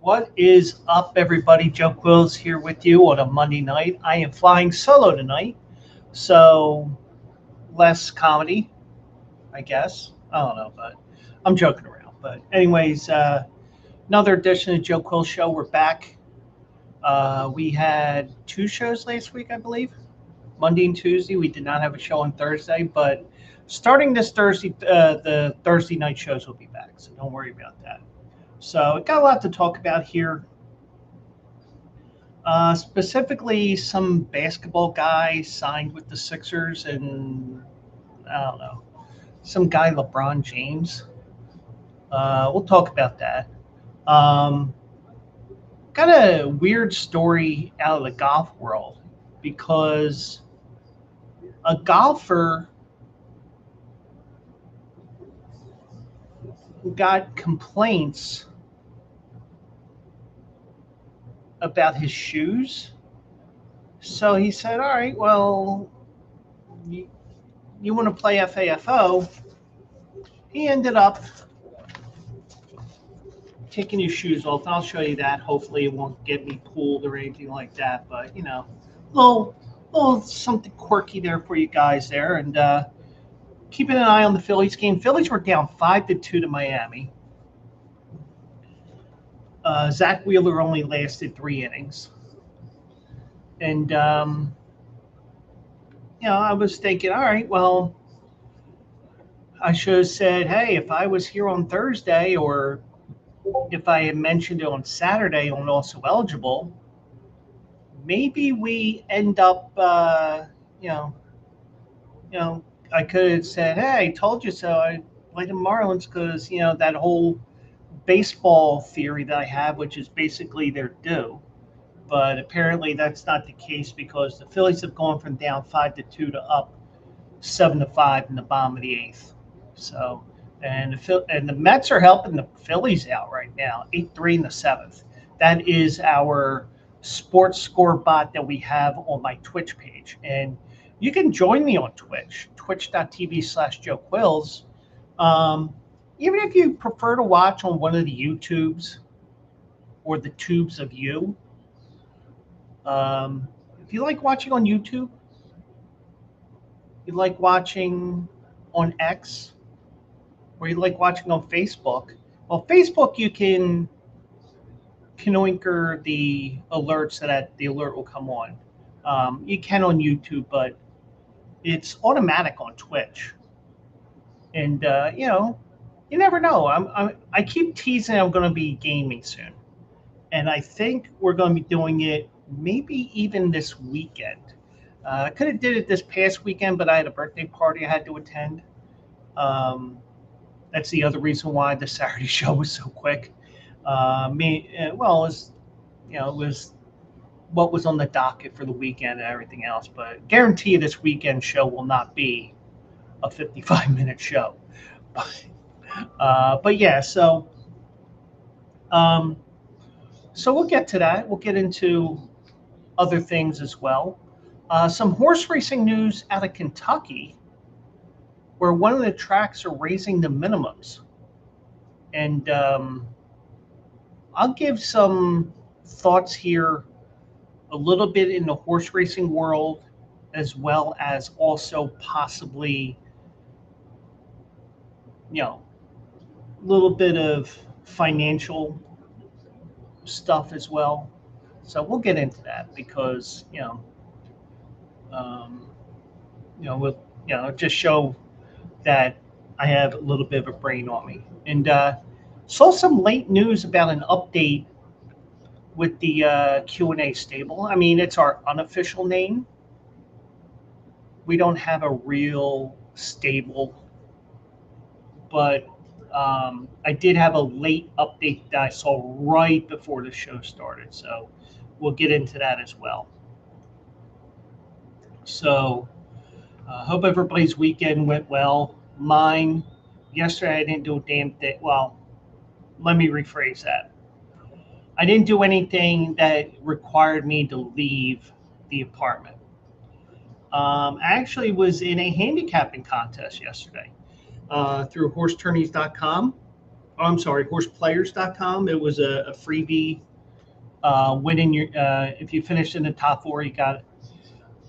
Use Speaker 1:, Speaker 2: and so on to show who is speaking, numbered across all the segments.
Speaker 1: What is up, everybody? Joe Quills here with you on a Monday night. I am flying solo tonight, so less comedy, I guess. I don't know, but I'm joking around. But anyways, another edition of Joe Quills Show. We're back. We had two shows last week, I believe, Monday and Tuesday. We did not have a show on Thursday, but starting this Thursday, the Thursday night shows will be back, so don't worry about that. So, got a lot to talk about here. Specifically, some basketball guy signed with the Sixers, and I don't know, some guy Lebron James. We'll talk about that. Um, Got a weird story out of the golf world because a golfer got complaints about his shoes. So he said, "All right, well, you want to play FAFO?" He ended up taking his shoes off. I'll show you that. Hopefully, it won't get me pulled or anything like that. But little little something quirky there for you guys there, and keeping an eye on the Phillies game. Phillies were down 5-2 to Miami. Zach Wheeler only lasted 3 innings, and I was thinking, all right, well, I should have said, hey, if I was here on Thursday, or if I had mentioned it on Saturday on Also Eligible, maybe we end up, I could have said, hey, I told you so. I like the Marlins because, that whole baseball theory that I have, which is basically they're due. But apparently that's not the case because the Phillies have gone from down 5-2 to up 7-5 in the bottom of the eighth. So, and the Mets are helping the Phillies out right now, 8-3 in the seventh. That is our sports score bot that we have on my Twitch page, and you can join me on Twitch, twitch.tv/Joe Quills. Even if you prefer to watch on one of the YouTubes or the tubes of you, if you like watching on YouTube, you like watching on X, or you like watching on Facebook. Well, Facebook, you can anchor the alerts so that the alert will come on. You can on YouTube, but it's automatic on Twitch. And you never know. I keep teasing I'm going to be gaming soon, and I think we're going to be doing it maybe even this weekend. I could have did it this past weekend, but I had a birthday party I had to attend. That's the other reason why the Saturday show was so quick. It was what was on the docket for the weekend and everything else. But guarantee you this weekend show will not be a 55-minute show. But yeah, so we'll get to that. We'll get into other things as well. Some horse racing news out of Kentucky, where one of the tracks are raising the minimums. And I'll give some thoughts here a little bit in the horse racing world, as well as also possibly, a little bit of financial stuff as well. So we'll get into that because, we'll, just show that I have a little bit of a brain on me. And saw some late news about an update with the Q&A stable. I mean, it's our unofficial name. We don't have a real stable, but I did have a late update that I saw right before the show started. So we'll get into that as well. So hope everybody's weekend went well. Mine, yesterday I didn't do a damn thing. Well, let me rephrase that. I didn't do anything that required me to leave the apartment. I actually was in a handicapping contest yesterday through horsetourneys.com. I'm sorry, horseplayers.com. It was a freebie. Winning your if you finished in the top four, you got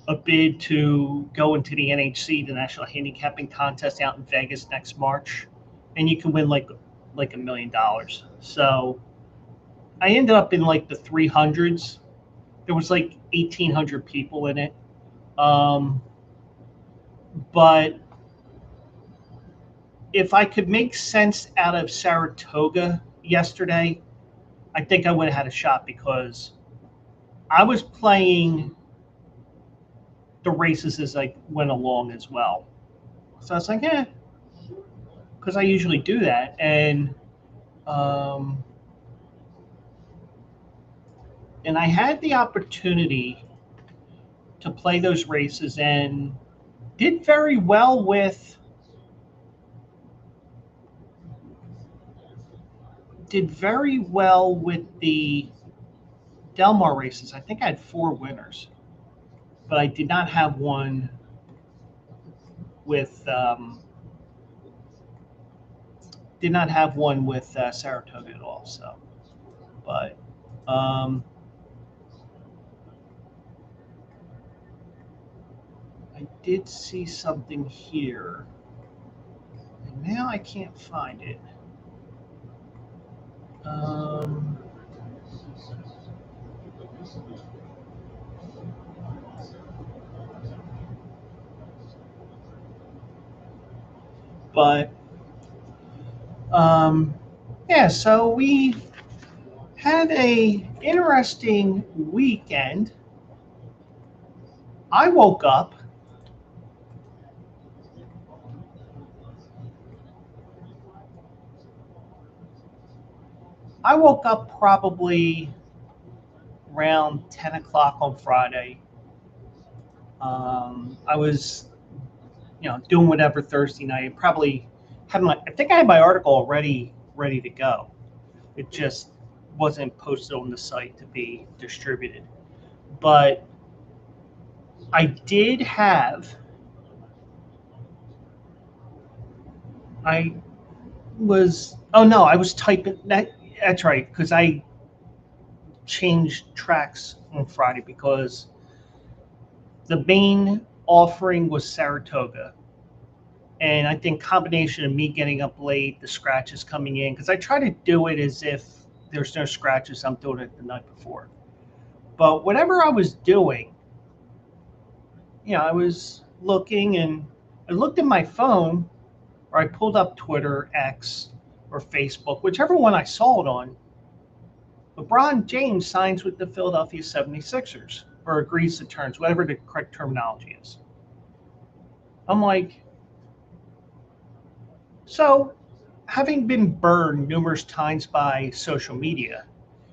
Speaker 1: a bid to go into the NHC, the National Handicapping Contest out in Vegas next March, and you can win like $1 million. So I ended up in like the 300s. There was like 1,800 people in it, but if I could make sense out of Saratoga yesterday, I think I would have had a shot because I was playing the races as I went along as well. So I was like, because I usually do that. And I had the opportunity to play those races and did very well with the Del Mar races. I think I had 4 winners, but I did not have one with Saratoga at all. So, but I did see something here, and now I can't find it. But yeah, so we had a interesting weekend. I woke up probably around 10 o'clock on Friday. I was, doing whatever Thursday night. Probably I think I had my article already ready to go. It just wasn't posted on the site to be distributed. But I did have, I was typing that's right, because I changed tracks on Friday because the main offering was Saratoga, and I think combination of me getting up late, the scratches coming in, because I try to do it as if there's no scratches, I'm doing it the night before. But whatever I was doing, I was looking, and I looked at my phone, or I pulled up Twitter, X, or Facebook, whichever one I saw it on. LeBron James signs with the Philadelphia 76ers, or agrees to terms, whatever the correct terminology is. I'm like, so having been burned numerous times by social media,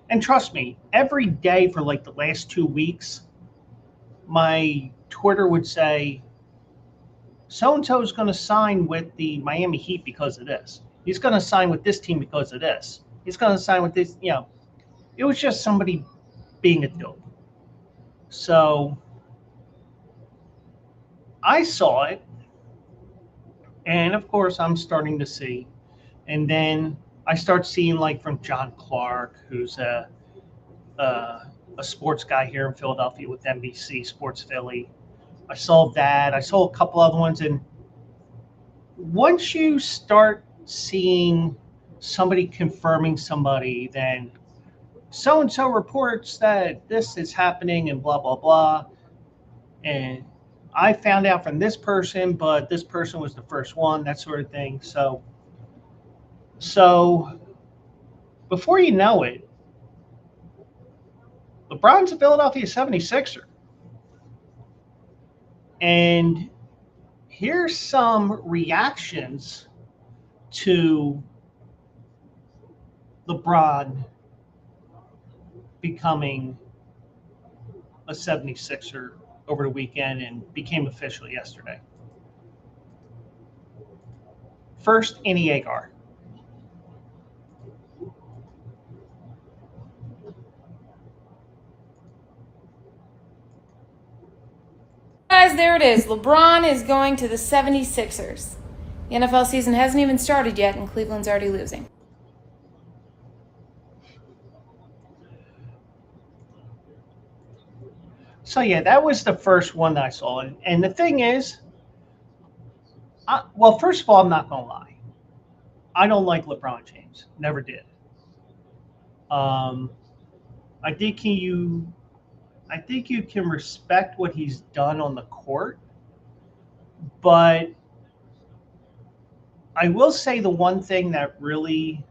Speaker 1: and trust me, every day for like the last 2 weeks, my Twitter would say, so-and-so is going to sign with the Miami Heat because of this. He's going to sign with this team because of this. He's going to sign with this, It was just somebody being a dope. So I saw it, and of course I'm starting to see. And then I start seeing like from John Clark, who's a sports guy here in Philadelphia with NBC Sports Philly. I saw that. I saw a couple other ones. And once you start seeing somebody confirming somebody, then so-and-so reports that this is happening and blah, blah, blah. And I found out from this person, but this person was the first one, that sort of thing. So before you know it, LeBron's a Philadelphia 76er. And here's some reactions to LeBron becoming a 76er over the weekend and became official yesterday. First, Annie Agar.
Speaker 2: Guys, there it is. LeBron is going to the 76ers. The NFL season hasn't even started yet, and Cleveland's already losing.
Speaker 1: So yeah, that was the first one that I saw, and the thing is, well, first of all, I'm not gonna lie, I don't like LeBron James. Never did. Um, I think I think you can respect what he's done on the court, but I will say the one thing that really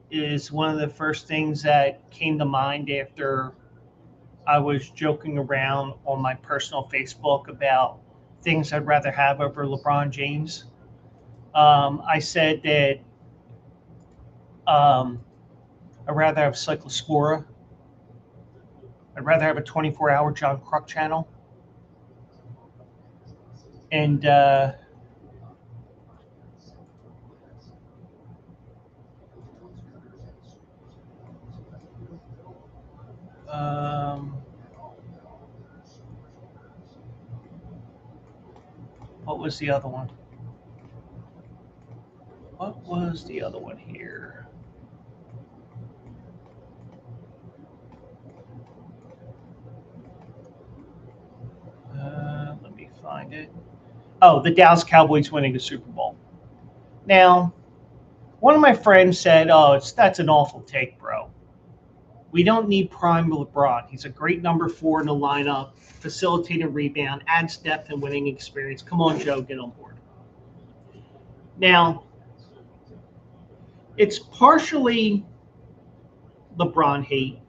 Speaker 1: is one of the first things that came to mind after I was joking around on my personal Facebook about things I'd rather have over LeBron James. I said that um, I'd rather have Cyclospora. I'd rather have a 24-hour John Kruk channel. And um, what was the other one? What was the other one here? Let me find it. Oh, the Dallas Cowboys winning the Super Bowl. Now, one of my friends said, "Oh, that's an awful take, bro. We don't need prime LeBron. He's a great number 4 in the lineup, facilitating rebound, adds depth and winning experience. Come on, Joe, get on board." Now, it's partially LeBron hate.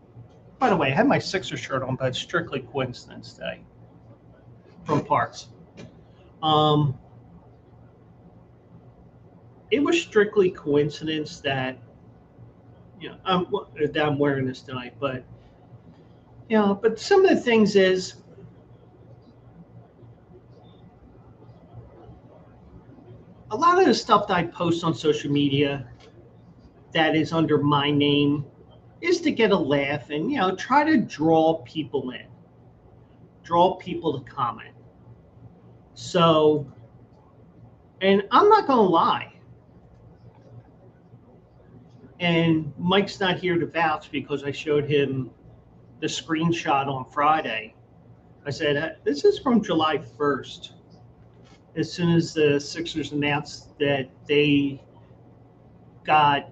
Speaker 1: By the way, I had my Sixers shirt on, but it's strictly coincidence today from Parks. Um, it was strictly coincidence that that I'm wearing this tonight, but but some of the things is a lot of the stuff that I post on social media that is under my name is to get a laugh and try to draw people in, draw people to comment. So, and I'm not gonna lie, and Mike's not here to vouch because I showed him the screenshot on Friday. I said, this is from July 1st. As soon as the Sixers announced that they got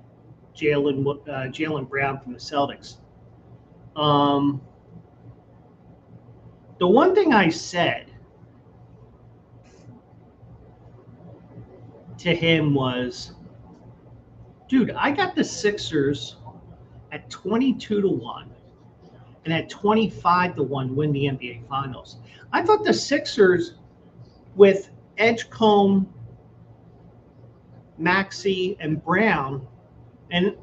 Speaker 1: Jaylen Brown from the Celtics. The one thing I said to him was, dude, I got the Sixers at 22-1 and at 25-1 win the NBA Finals. I thought the Sixers with Edgecombe, Maxey, and Brown, and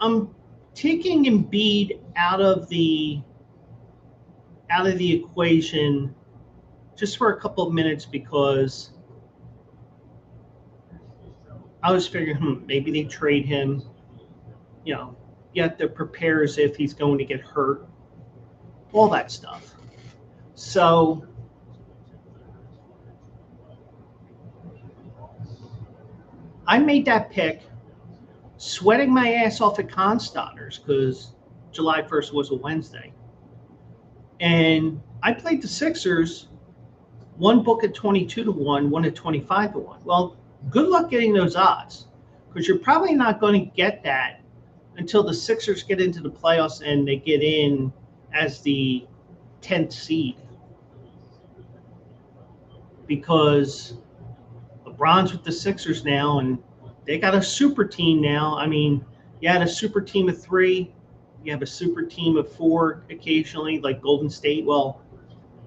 Speaker 1: I'm taking Embiid out of the equation just for a couple of minutes because I was figuring maybe they trade him. You have to prepare as if he's going to get hurt, all that stuff. So I made that pick, sweating my ass off at Constanters because July 1st was a Wednesday. And I played the Sixers, one book at 22-1, one at 25-1. Well, good luck getting those odds because you're probably not going to get that until the Sixers get into the playoffs and they get in as the 10th seed. Because LeBron's with the Sixers now, and they got a super team now. I mean, you had a super team of 3. You have a super team of 4 occasionally, like Golden State. Well,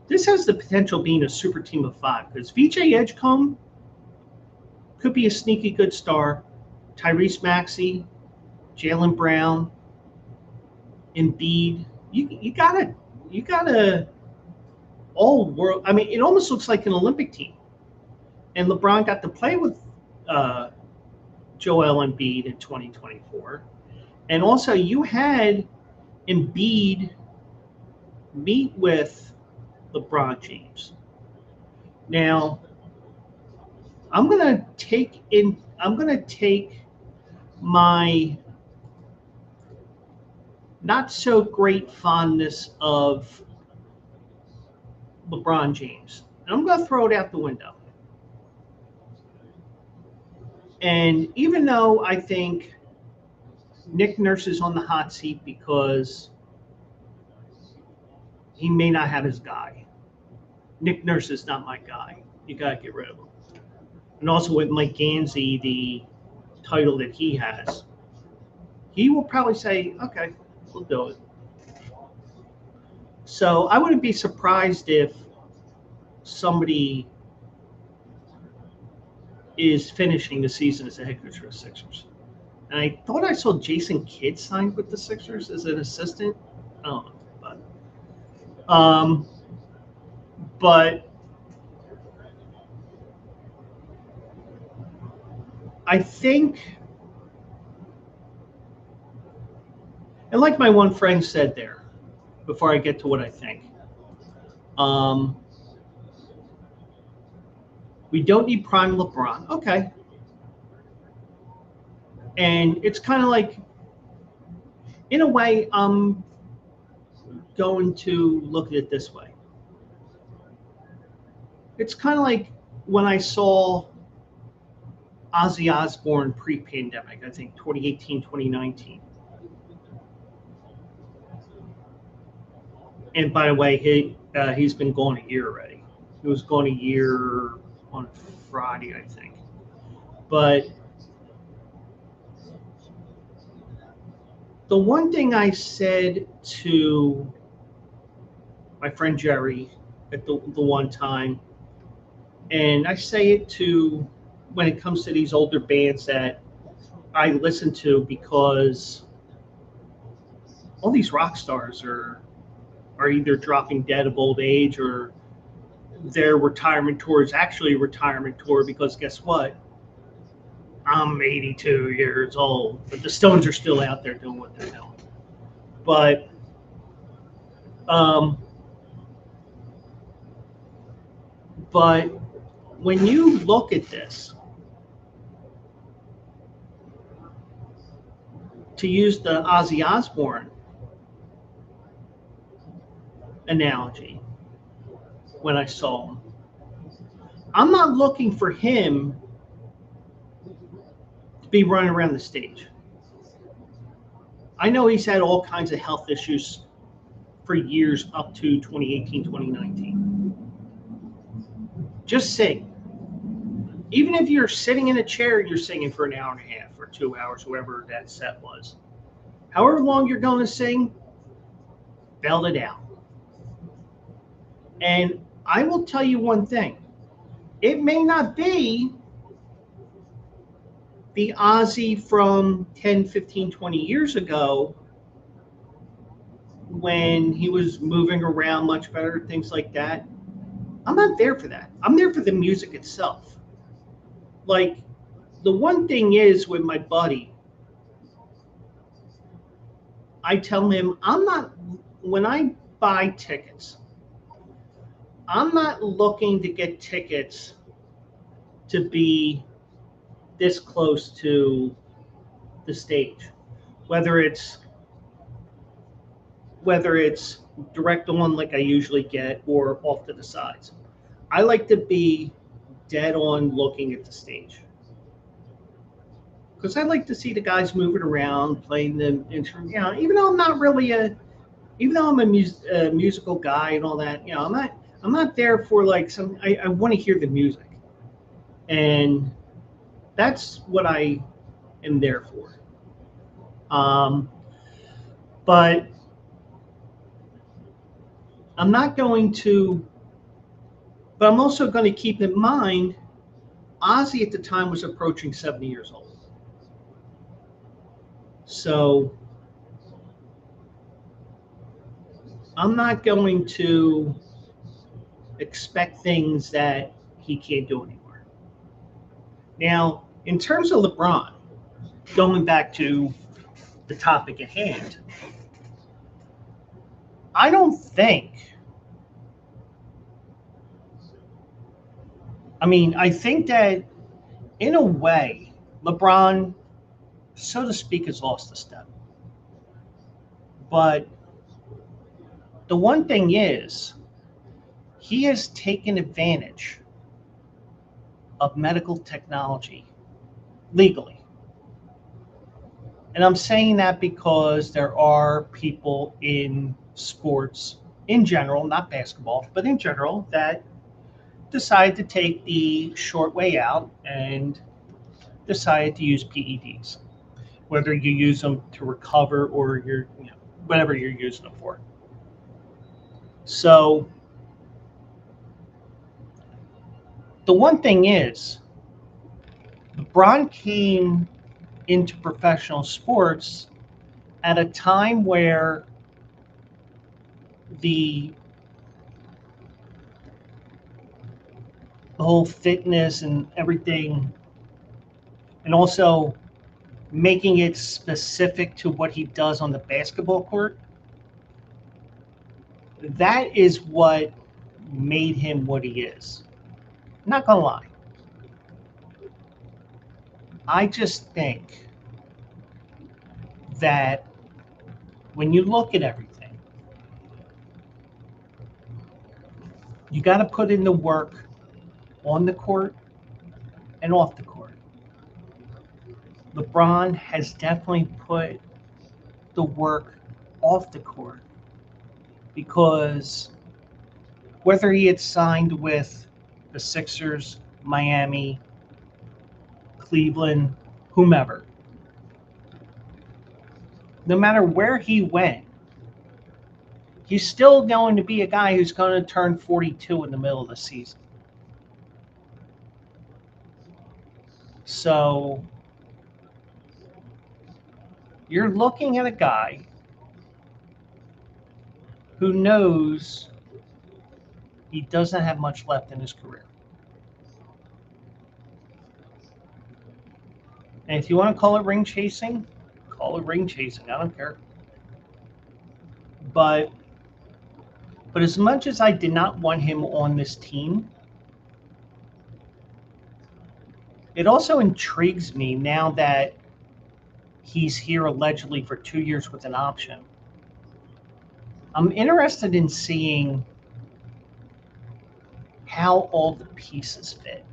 Speaker 1: this has the potential being a super team of 5 because VJ Edgecombe could be a sneaky good star. Tyrese Maxey, Jaylen Brown, Embiid. You gotta all world. I mean, it almost looks like an Olympic team. And LeBron got to play with Joel Embiid in 2024. And also, you had Embiid meet with LeBron James. Now, I'm gonna take my not so great fondness of LeBron James. And I'm going to throw it out the window. And even though I think Nick Nurse is on the hot seat because he may not have his guy. Nick Nurse is not my guy. You got to get rid of him. And also with Mike Gansey, the title that he has, he will probably say, okay, we'll do it. So I wouldn't be surprised if somebody is finishing the season as a head coach for the Sixers. And I thought I saw Jason Kidd signed with the Sixers as an assistant. I don't know, but I think, and like my one friend said there, before I get to what I think, we don't need prime LeBron. Okay. And it's kind of like, in a way, I'm going to look at it this way. It's kind of like when I saw Ozzy Osbourne pre-pandemic, I think 2018, 2019. And by the way, he's been gone a year already. He was gone a year on Friday, I think. But the one thing I said to my friend Jerry at the one time, and I say it to when it comes to these older bands that I listen to, because all these rock stars are either dropping dead of old age or their retirement tour is actually a retirement tour, because guess what? I'm 82 years old, but the Stones are still out there doing what they're doing. But when you look at this, to use the Ozzy Osbourne analogy, when I saw him, I'm not looking for him to be running around the stage. I know he's had all kinds of health issues for years up to 2018, 2019. Just sing. Even if you're sitting in a chair, you're singing for an hour and a half or 2 hours, whoever that set was. However long you're going to sing, belt it out. And I will tell you one thing. It may not be the Ozzy from 10, 15, 20 years ago when he was moving around much better, things like that. I'm not there for that. I'm there for the music itself. Like, the one thing is with my buddy, I tell him, when I buy tickets, I'm not looking to get tickets to be this close to the stage, whether it's direct on like I usually get or off to the sides. I like to be dead on looking at the stage, because I like to see the guys moving around, playing the instrument. Even though I'm not really even though I'm a musical guy and all that, I'm not there for like some. I want to hear the music, and that's what I am there for. But I'm not going to. But I'm also going to keep in mind, Ozzy at the time was approaching 70 years old. So I'm not going to expect things that he can't do anymore. Now, in terms of LeBron, going back to the topic at hand, I don't think, I think that in a way, LeBron, so to speak, has lost a step. But the one thing is, he has taken advantage of medical technology legally. And I'm saying that because there are people in sports in general, not basketball, but in general, that decide to take the short way out and decide to use PEDs, whether you use them to recover or whatever you're using them for. So the one thing is, LeBron came into professional sports at a time where the whole fitness and everything, and also making it specific to what he does on the basketball court, that is what made him what he is. Not gonna lie. I just think that when you look at everything, you got to put in the work on the court and off the court. LeBron has definitely put the work off the court because whether he had signed with the Sixers, Miami, Cleveland, whomever, no matter where he went, he's still going to be a guy who's going to turn 42 in the middle of the season. So you're looking at a guy who knows he doesn't have much left in his career. And if you want to call it ring chasing, call it ring chasing. I don't care. But as much as I did not want him on this team, it also intrigues me now that he's here allegedly for 2 years with an option. I'm interested in seeing how all the pieces fit.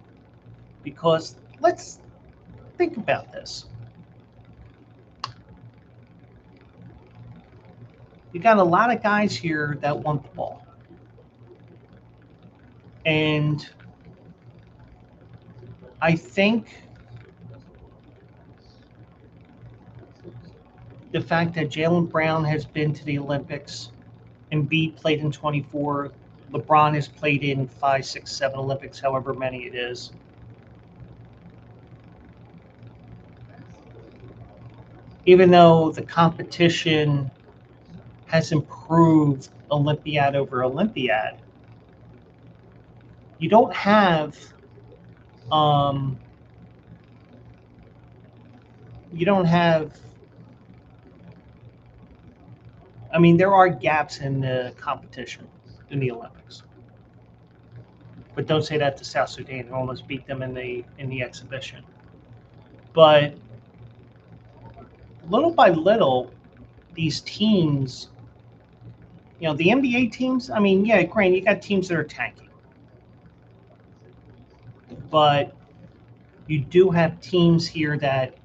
Speaker 1: Because let's think about this. You got a lot of guys here that want the ball. And I think the fact that Jaylen Brown has been to the Olympics, Embiid played in 24, LeBron has played in 5, 6, 7 Olympics, however many it is. Even though the competition has improved Olympiad over Olympiad, you don't have I mean, there are gaps in the competition in the Olympics. But don't say that to South Sudan, who almost beat them in the exhibition. But little by little, these teams, the NBA teams, I mean, yeah, granted, you got teams that are tanking. But you do have teams here that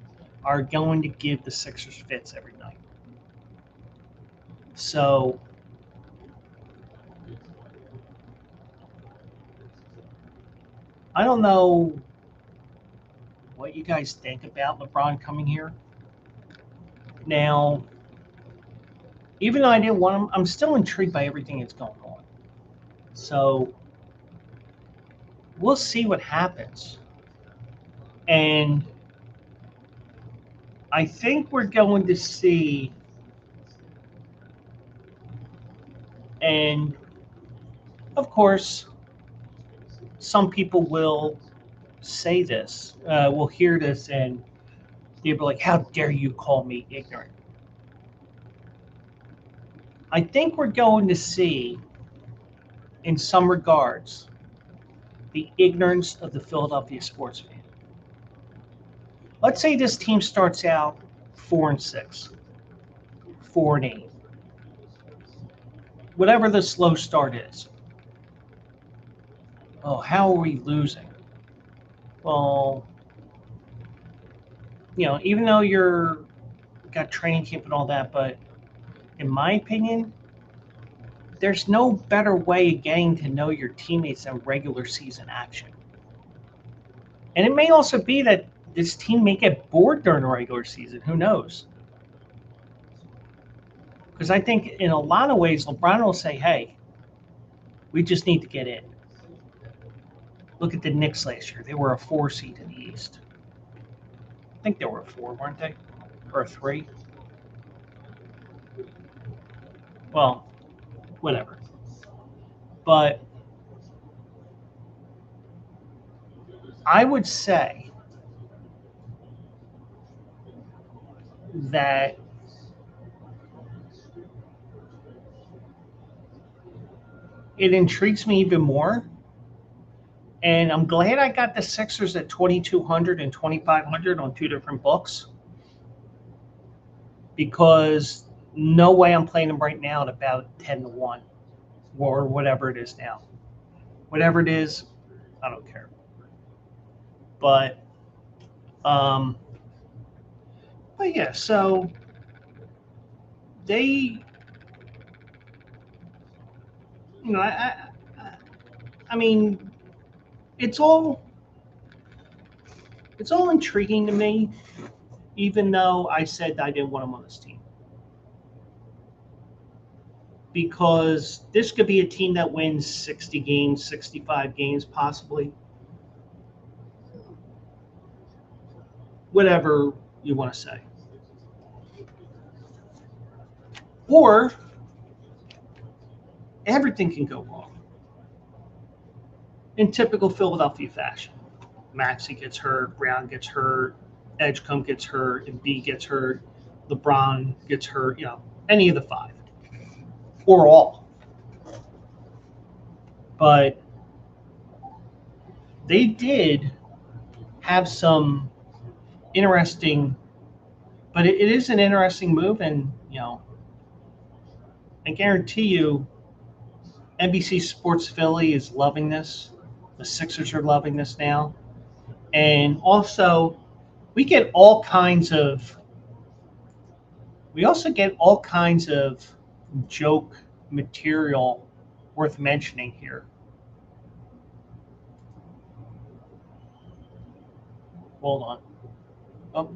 Speaker 1: are going to give the Sixers fits every night. So I don't know what you guys think about LeBron coming here. Now, even though I didn't want him, I'm still intrigued by everything that's going on. So we'll see what happens. And I think we're going to see, and of course, some people will say this, will hear this, and they'll be like, how dare you call me ignorant? I think we're going to see, in some regards, the ignorance of the Philadelphia sports fan. Let's say this team starts out 4-6, 4-8, whatever the slow start is. Oh, how are we losing? Well, even though you're got training camp and all that, but in my opinion, there's no better way of getting to know your teammates than regular season action. And it may also be that this team may get bored during the regular season. Who knows? Because I think in a lot of ways, LeBron will say, hey, we just need to get in. Look at the Knicks last year. They were a 4 seed in the East. I think they were a 4, weren't they? Or a 3? Well, whatever. But I would say that it intrigues me even more. And I'm glad I got the Sixers at 2,200 and 2,500 on 2 different books, because no way I'm playing them right now at about 10-1 or whatever it is now. Whatever it is, I don't care. But um, but yeah, so they, I mean, it's all intriguing to me, even though I said I didn't want him on this team, because this could be a team that wins 60 games, 65 games, possibly, whatever you want to say, or everything can go wrong in typical Philadelphia fashion. Maxey gets hurt, Brown gets hurt, Edgecombe gets hurt, and B gets hurt, LeBron gets hurt, any of the 5 or all. But they did have some interesting, but it is an interesting move. And, I guarantee you, NBC Sports Philly is loving this. The Sixers are loving this now. And also, we get all kinds of, we also get all kinds of joke material worth mentioning here. Hold on. Oh,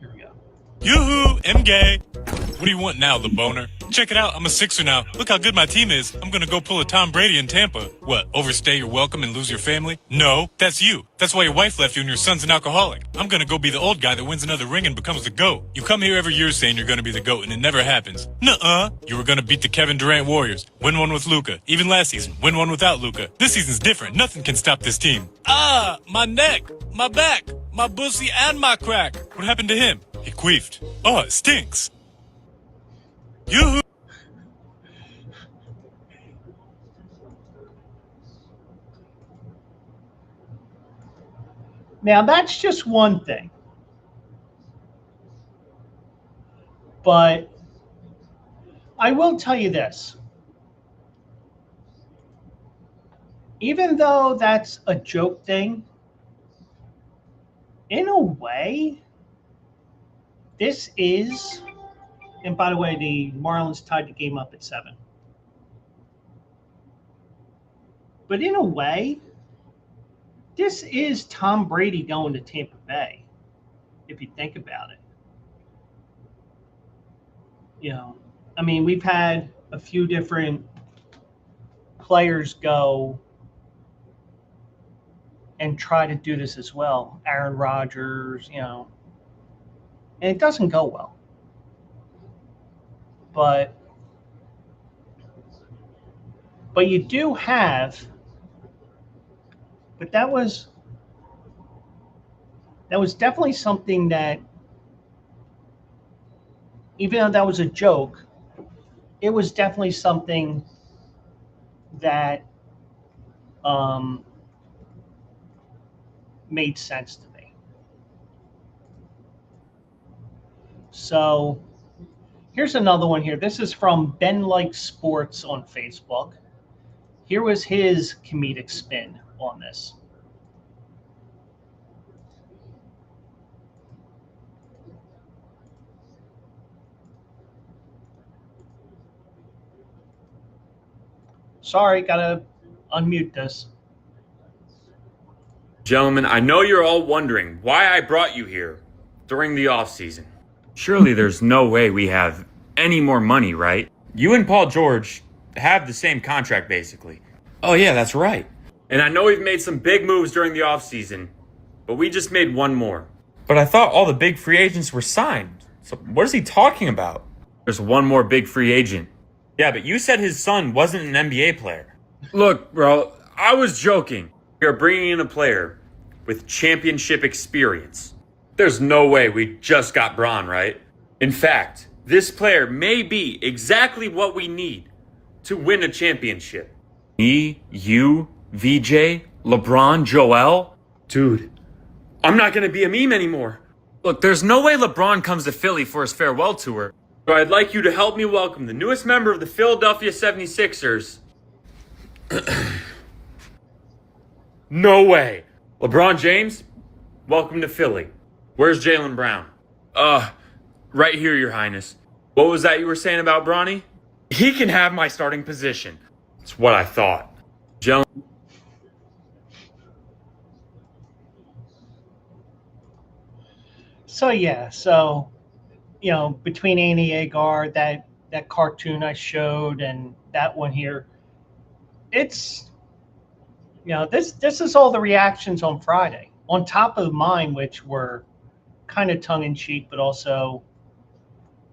Speaker 1: here we go.
Speaker 3: Yoo-hoo, I'm gay. What do you want now, the boner? Check it out, I'm a Sixer now. Look how good my team is. I'm gonna go pull a Tom Brady in Tampa. What, overstay your welcome and lose your family? No, that's you. That's why your wife left you and your son's an alcoholic. I'm gonna go be the old guy that wins another ring and becomes the GOAT. You come here every year saying you're gonna be the GOAT and it never happens. Nuh-uh. You were gonna beat the Kevin Durant Warriors. Win one with Luka. Even last season, win one without Luka. This season's different. Nothing can stop this team. Ah, my neck, my back, my pussy and my crack. What happened to him? He queefed. Oh, it stinks. Yoo-hoo.
Speaker 1: Now, that's just one thing. But I will tell you this. Even though that's a joke thing, in a way, this is, and by the way, the Marlins tied the game up at 7. But in a way, this is Tom Brady going to Tampa Bay, if you think about it. I mean, we've had a few different players go and try to do this as well. Aaron Rodgers, and it doesn't go well. But you do have, but that was definitely something that, even though that was a joke, it was definitely something that made sense to me. So here's another one here. This is from Ben Like Sports on Facebook. Here was his comedic spin on this. Sorry, gotta unmute this.
Speaker 4: Gentlemen, I know you're all wondering why I brought you here during the off-season. Surely there's no way we have any more money, right? You and Paul George have the same contract, basically. Oh yeah, that's right. And I know we've made some big moves during the off-season, but we just made one more. But I thought all the big free agents were signed. So what is he talking about? There's one more big free agent. Yeah, but you said his son wasn't an NBA player. Look, bro, I was joking. We are bringing in a player with championship experience. There's no way we just got Bron, right? In fact, this player may be exactly what we need to win a championship. Me, you, VJ, LeBron, Joel? Dude, I'm not gonna be a meme anymore. Look, there's no way LeBron comes to Philly for his farewell tour. So I'd like you to help me welcome the newest member of the Philadelphia 76ers. No way. LeBron James, welcome to Philly. Where's Jaylen Brown? Right here, Your Highness. What was that you were saying about Bronny? He can have my starting position. That's what I thought.
Speaker 1: So yeah, so between Annie Agar, that cartoon I showed, and that one here, it's this is all the reactions on Friday, on top of mine, which were kind of tongue in cheek, but also.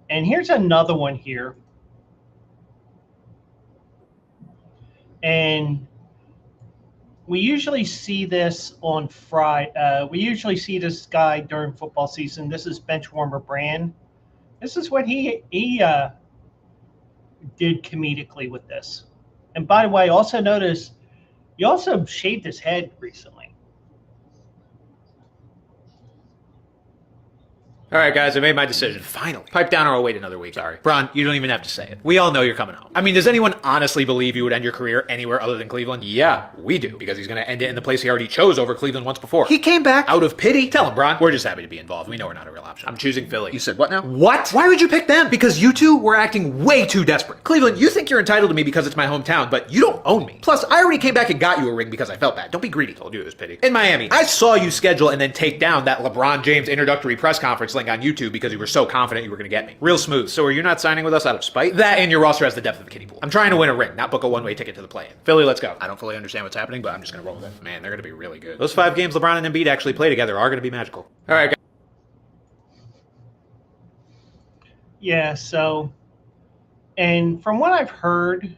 Speaker 1: And here's another one here, and we usually see this on Friday. We usually see this guy during football season. This is Benchwarmer Brand. This is what he did comedically with this. And by the way, also notice he also shaved his head recently.
Speaker 5: All right, guys, I made my decision. Finally. Pipe down or I'll wait another week. Sorry. Bron, you don't even have to say it. We all know you're coming home. I mean, does anyone honestly believe you would end your career anywhere other than Cleveland? Yeah, we do. Because he's going to end it in the place he already chose over Cleveland once before. He came back out of pity. Tell him, Bron. We're just happy to be involved. We know we're not a real option. I'm choosing Philly. You said what now? What? Why would you pick them? Because you two were acting way too desperate. Cleveland, you think you're entitled to me because it's my hometown, but you don't own me. Plus, I already came back and got you a ring because I felt bad. Don't be greedy. Told you it was pity. In Miami, I saw you schedule and then take down that LeBron James introductory press conference link on YouTube because you were so confident you were going to get me. Real smooth. So are you not signing with us out of spite? That and your roster has the depth of a kiddie pool. I'm trying to win a ring, not book a one-way ticket to the play-in. Philly, let's go. I don't fully understand what's happening, but I'm just going to roll with it. Man, they're going to be really good. Those 5 games LeBron and Embiid actually play together are going to be magical. All right, guys.
Speaker 1: Yeah, so, and from what I've heard,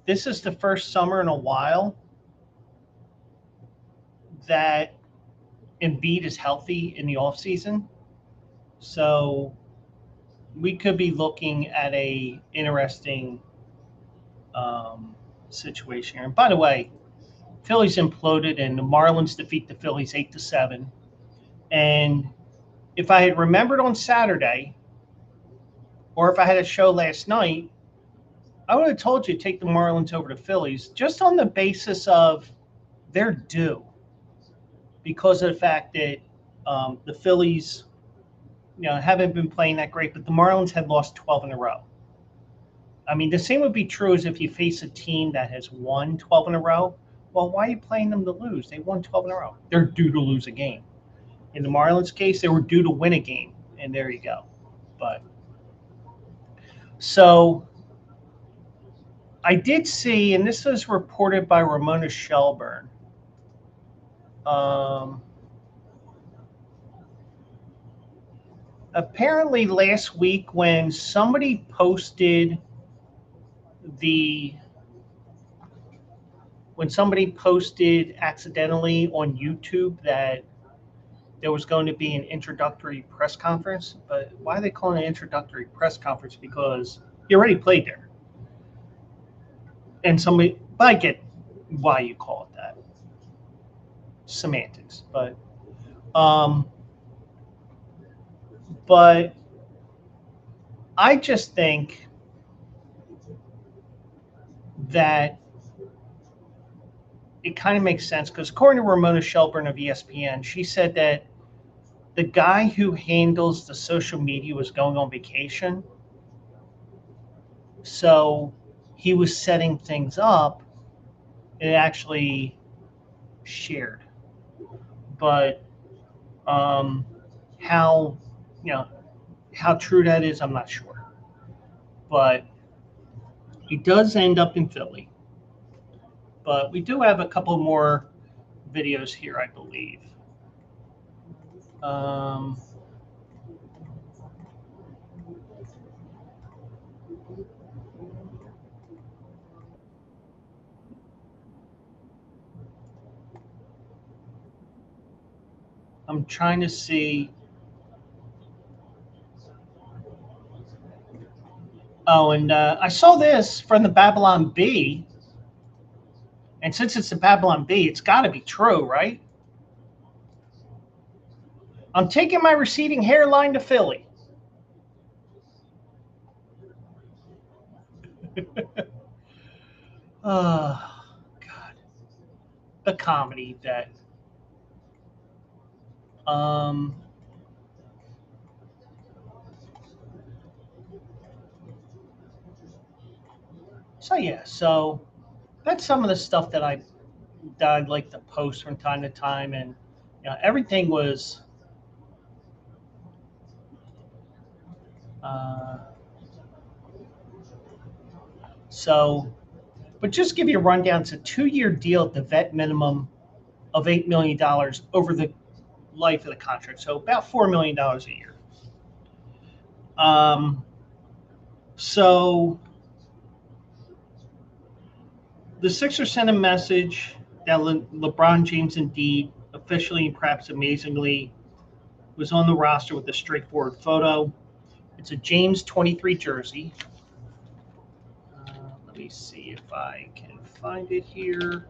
Speaker 1: this is the first summer in a while that Embiid is healthy in the offseason. So we could be looking at a interesting situation here. And by the way, Phillies imploded and the Marlins defeat the Phillies 8-7. And if I had remembered on Saturday, or if I had a show last night, I would have told you to take the Marlins over the Phillies just on the basis of they're due, because of the fact that the Phillies haven't been playing that great, but the Marlins had lost 12 in a row. I mean, the same would be true as if you face a team that has won 12 in a row. Well, why are you playing them to lose? They won 12 in a row. They're due to lose a game. In the Marlins case, they were due to win a game, and there you go. But so I did see, and this was reported by Ramona Shelburne. Apparently last week when somebody posted accidentally on YouTube that there was going to be an introductory press conference, but why are they calling it an introductory press conference? Because he already played there. And but I get why you call it that. Semantics, but I just think that it kind of makes sense because according to Ramona Shelburne of ESPN, she said that the guy who handles the social media was going on vacation. So he was setting things up. It actually shared. But how, how true that is, I'm not sure. But he does end up in Philly. But we do have a couple more videos here, I believe. I'm trying to see. Oh, and I saw this from the Babylon Bee. And since it's the Babylon Bee, it's got to be true, right? I'm taking my receding hairline to Philly. Oh, God. The comedy that. So yeah, so that's some of the stuff that I'd like to post from time to time, and everything was. So, but just give you a rundown. It's a 2-year deal at the vet minimum of $8 million over the life of the contract, so about $4 million a year. So the Sixers sent a message that LeBron James indeed officially and perhaps amazingly was on the roster with a straightforward photo. It's a James 23 jersey. Let me see if I can find it here.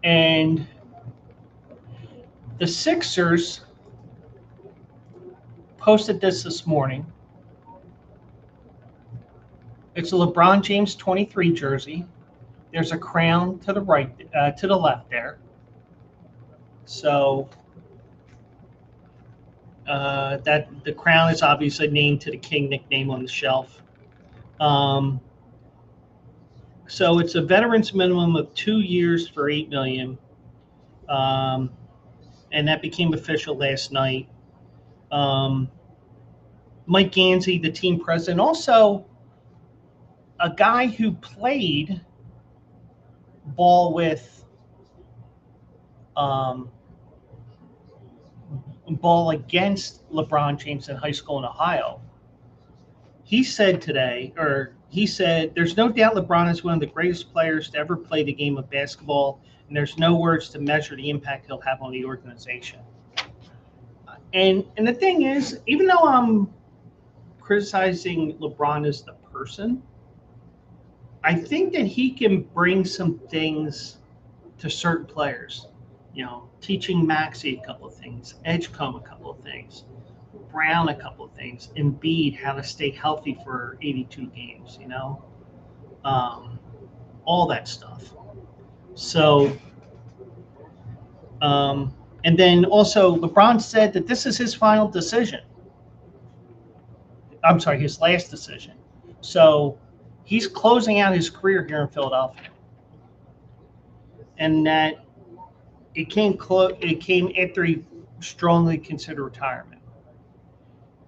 Speaker 1: And the Sixers posted this morning. It's a LeBron James 23 jersey. There's a crown to the right, to the left there. So that the crown is obviously named to the King nickname on the shelf. So it's a veterans minimum of 2 years for $8 million, and that became official last night. Mike Gansey, the team president, also a guy who played ball with ball against LeBron James in high school in Ohio. He said today, there's no doubt LeBron is one of the greatest players to ever play the game of basketball, and there's no words to measure the impact he'll have on the organization. And the thing is, even though I'm criticizing LeBron as the person, I think that he can bring some things to certain players. Teaching Maxey a couple of things, Edgecombe a couple of things, Brown a couple of things, Embiid how to stay healthy for 82 games, all that stuff. So, and then also LeBron said that this is his final decision. I'm sorry, his last decision. So he's closing out his career here in Philadelphia. And that it came after he strongly considered retirement.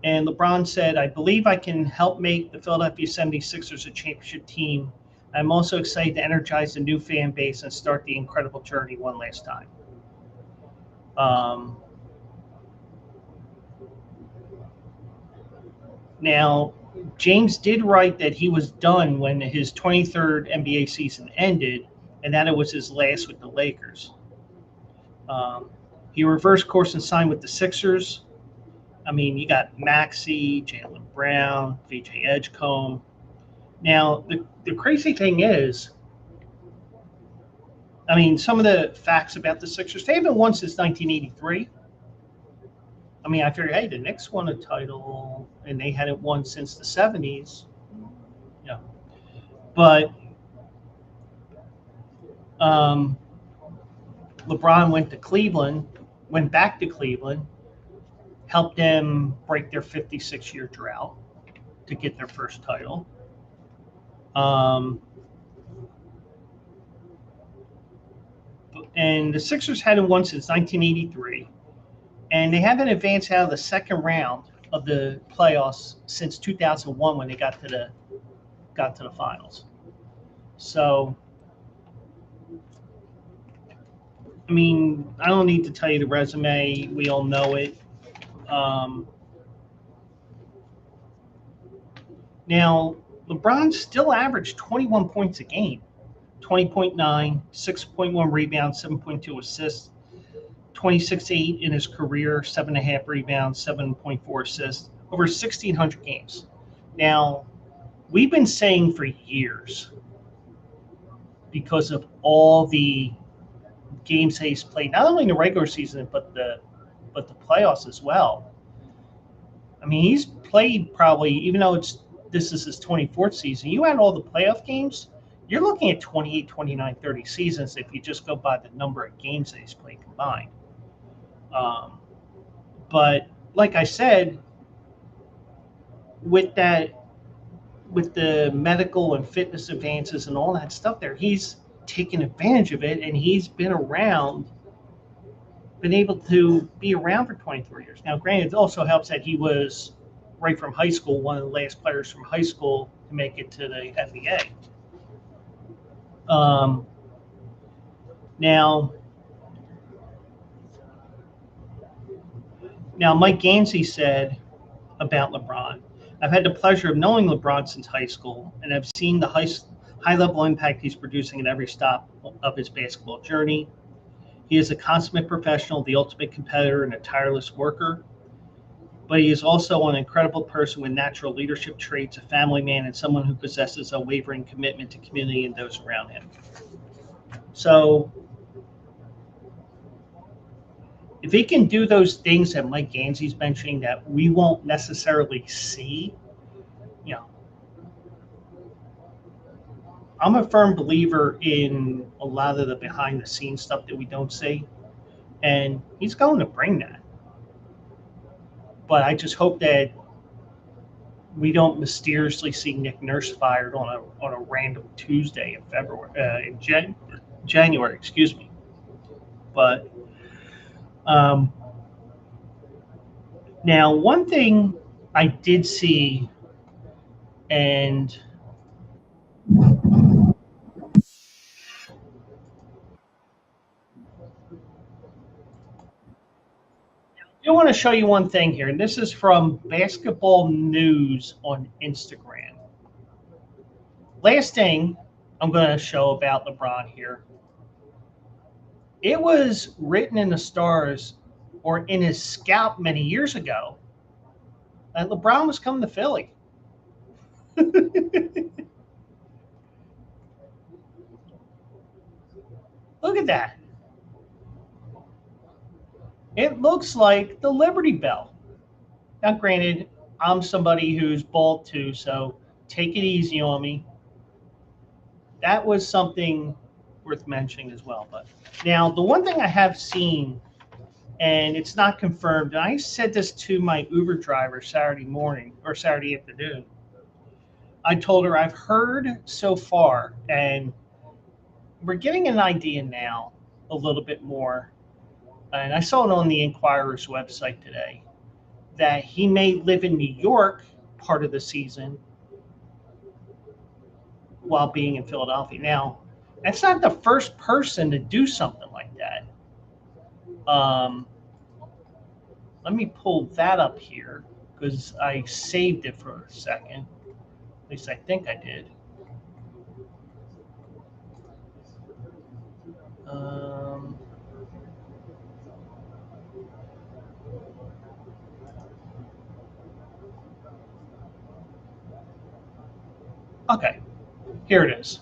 Speaker 1: And LeBron said, I believe I can help make the Philadelphia 76ers a championship team. I'm also excited to energize the new fan base and start the incredible journey one last time. Now, James did write that he was done when his 23rd NBA season ended, and that it was his last with the Lakers. He reversed course and signed with the Sixers. I mean, you got Maxey, Jalen Brown, VJ Edgecombe. Now, the crazy thing is, I mean, some of the facts about the Sixers, they haven't won since 1983. I mean, I figured, hey, the Knicks won a title, and they hadn't won since the 70s. Yeah. But um, LeBron went back to Cleveland, helped them break their 56-year drought to get their first title. And the Sixers hadn't won since 1983, and they haven't advanced out of the second round of the playoffs since 2001 when they got to the finals. So, I mean, I don't need to tell you the resume. We all know it. Now, LeBron still averaged 21 points a game, 20.9, 6.1 rebounds, 7.2 assists, 26-8 in his career, 7.5 rebounds, 7.4 assists, over 1,600 games. Now, we've been saying for years, because of all the games that he's played, not only in the regular season but the playoffs as well. I mean, he's played probably, even though this is his 24th season, you add all the playoff games, you're looking at 28, 29, 30 seasons if you just go by the number of games that he's played combined. But like I said, with the medical and fitness advances and all that stuff there, he's taken advantage of it, and he's been able to be around for 23 years. Now, granted, it also helps that he was right from high school, one of the last players from high school to make it to the NBA. Now, Mike Gansey said about LeBron, I've had the pleasure of knowing LeBron since high school, and I've seen the high-level impact he's producing at every stop of his basketball journey. He is a consummate professional, the ultimate competitor, and a tireless worker. But he is also an incredible person with natural leadership traits, a family man, and someone who possesses a wavering commitment to community and those around him. So, if he can do those things that Mike Gansey's mentioning that we won't necessarily see, I'm a firm believer in a lot of the behind-the-scenes stuff that we don't see, and he's going to bring that. But I just hope that we don't mysteriously see Nick Nurse fired on a random Tuesday in January. Excuse me. But now, one thing I did see, and I want to show you one thing here, and this is from Basketball News on Instagram. Last thing I'm going to show about LeBron here. It was written in the stars or in his scalp many years ago that LeBron was coming to Philly. Look at that. It looks like the Liberty Bell. Now, granted, I'm somebody who's bald too, so take it easy on me. That was something worth mentioning as well. But now, the one thing I have seen, and it's not confirmed, and I said this to my Uber driver Saturday morning or Saturday afternoon. I told her I've heard so far, and we're getting an idea now a little bit more, and I saw it on the Inquirer's website today, that he may live in New York part of the season while being in Philadelphia. Now, that's not the first person to do something like that. Let me pull that up here because I saved it for a second. At least I think I did. Okay, here it is.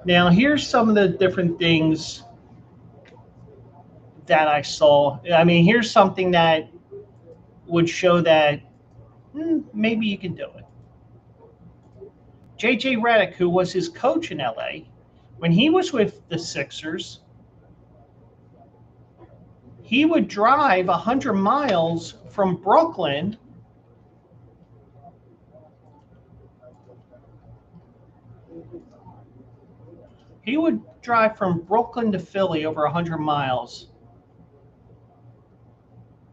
Speaker 1: Now, here's some of the different things that I saw. I mean, here's something that would show that maybe you can do it. J.J. Redick, who was his coach in LA, when he was with the Sixers, he would drive 100 miles from Brooklyn to Philly over 100 miles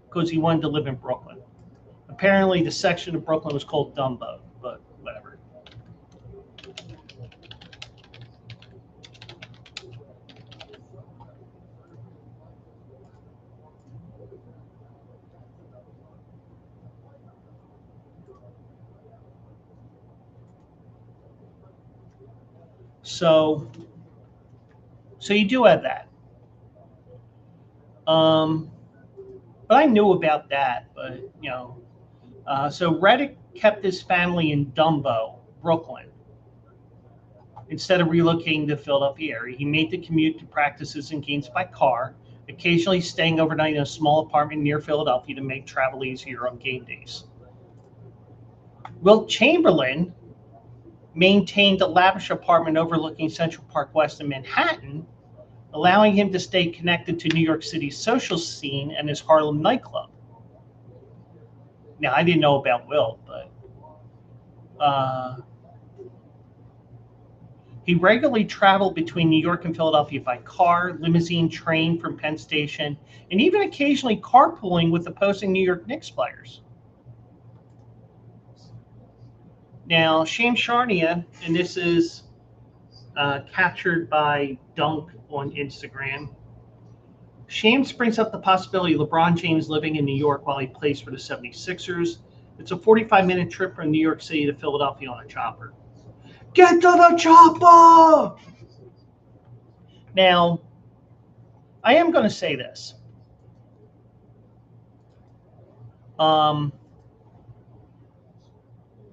Speaker 1: because he wanted to live in Brooklyn. Apparently, the section of Brooklyn was called Dumbo, but whatever. So you do have that. But I knew about that, but so Reddick kept his family in Dumbo, Brooklyn, instead of relocating to the Philadelphia area. He made the commute to practices and games by car, occasionally staying overnight in a small apartment near Philadelphia to make travel easier on game days. Wilt Chamberlain maintained a lavish apartment overlooking Central Park West in Manhattan, allowing him to stay connected to New York City's social scene and his Harlem nightclub. Now, I didn't know about Wilt, but he regularly traveled between New York and Philadelphia by car, limousine, train from Penn Station, and even occasionally carpooling with opposing New York Knicks players. Now, Shane Charania, and this is captured by Dunk on Instagram. Shams brings up the possibility of LeBron James living in New York while he plays for the 76ers. It's a 45-minute trip from New York City to Philadelphia on a chopper. Get to the chopper! Now, I am going to say this.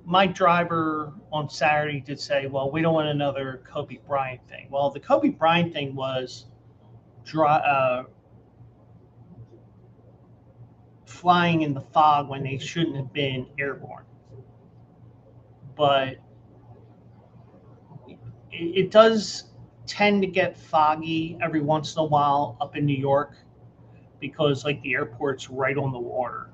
Speaker 1: My driver on Saturday did say, well, we don't want another Kobe Bryant thing. Well, the Kobe Bryant thing was flying in the fog when they shouldn't have been airborne. But it does tend to get foggy every once in a while up in New York because, like, the airport's right on the water.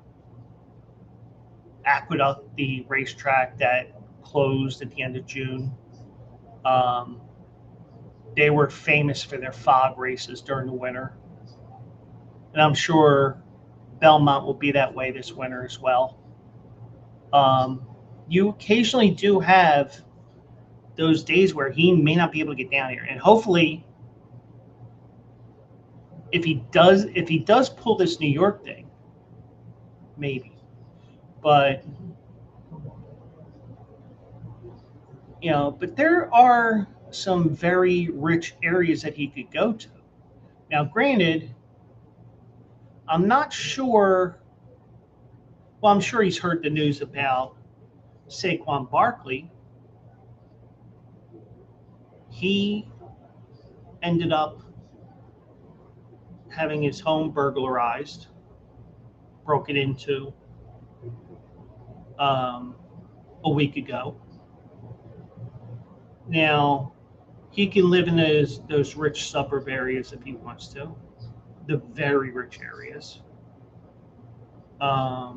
Speaker 1: Aqueduct, the racetrack that closed at the end of June, they were famous for their fog races during the winter. And I'm sure Belmont will be that way this winter as well. You occasionally do have those days where he may not be able to get down here. And hopefully, if he does pull this New York thing, maybe. But but there are some very rich areas that he could go to. Now, granted, I'm not sure. Well, I'm sure he's heard the news about Saquon Barkley. He ended up having his home burglarized, broken into a week ago. Now, he can live in those rich suburb areas if he wants to, the very rich areas.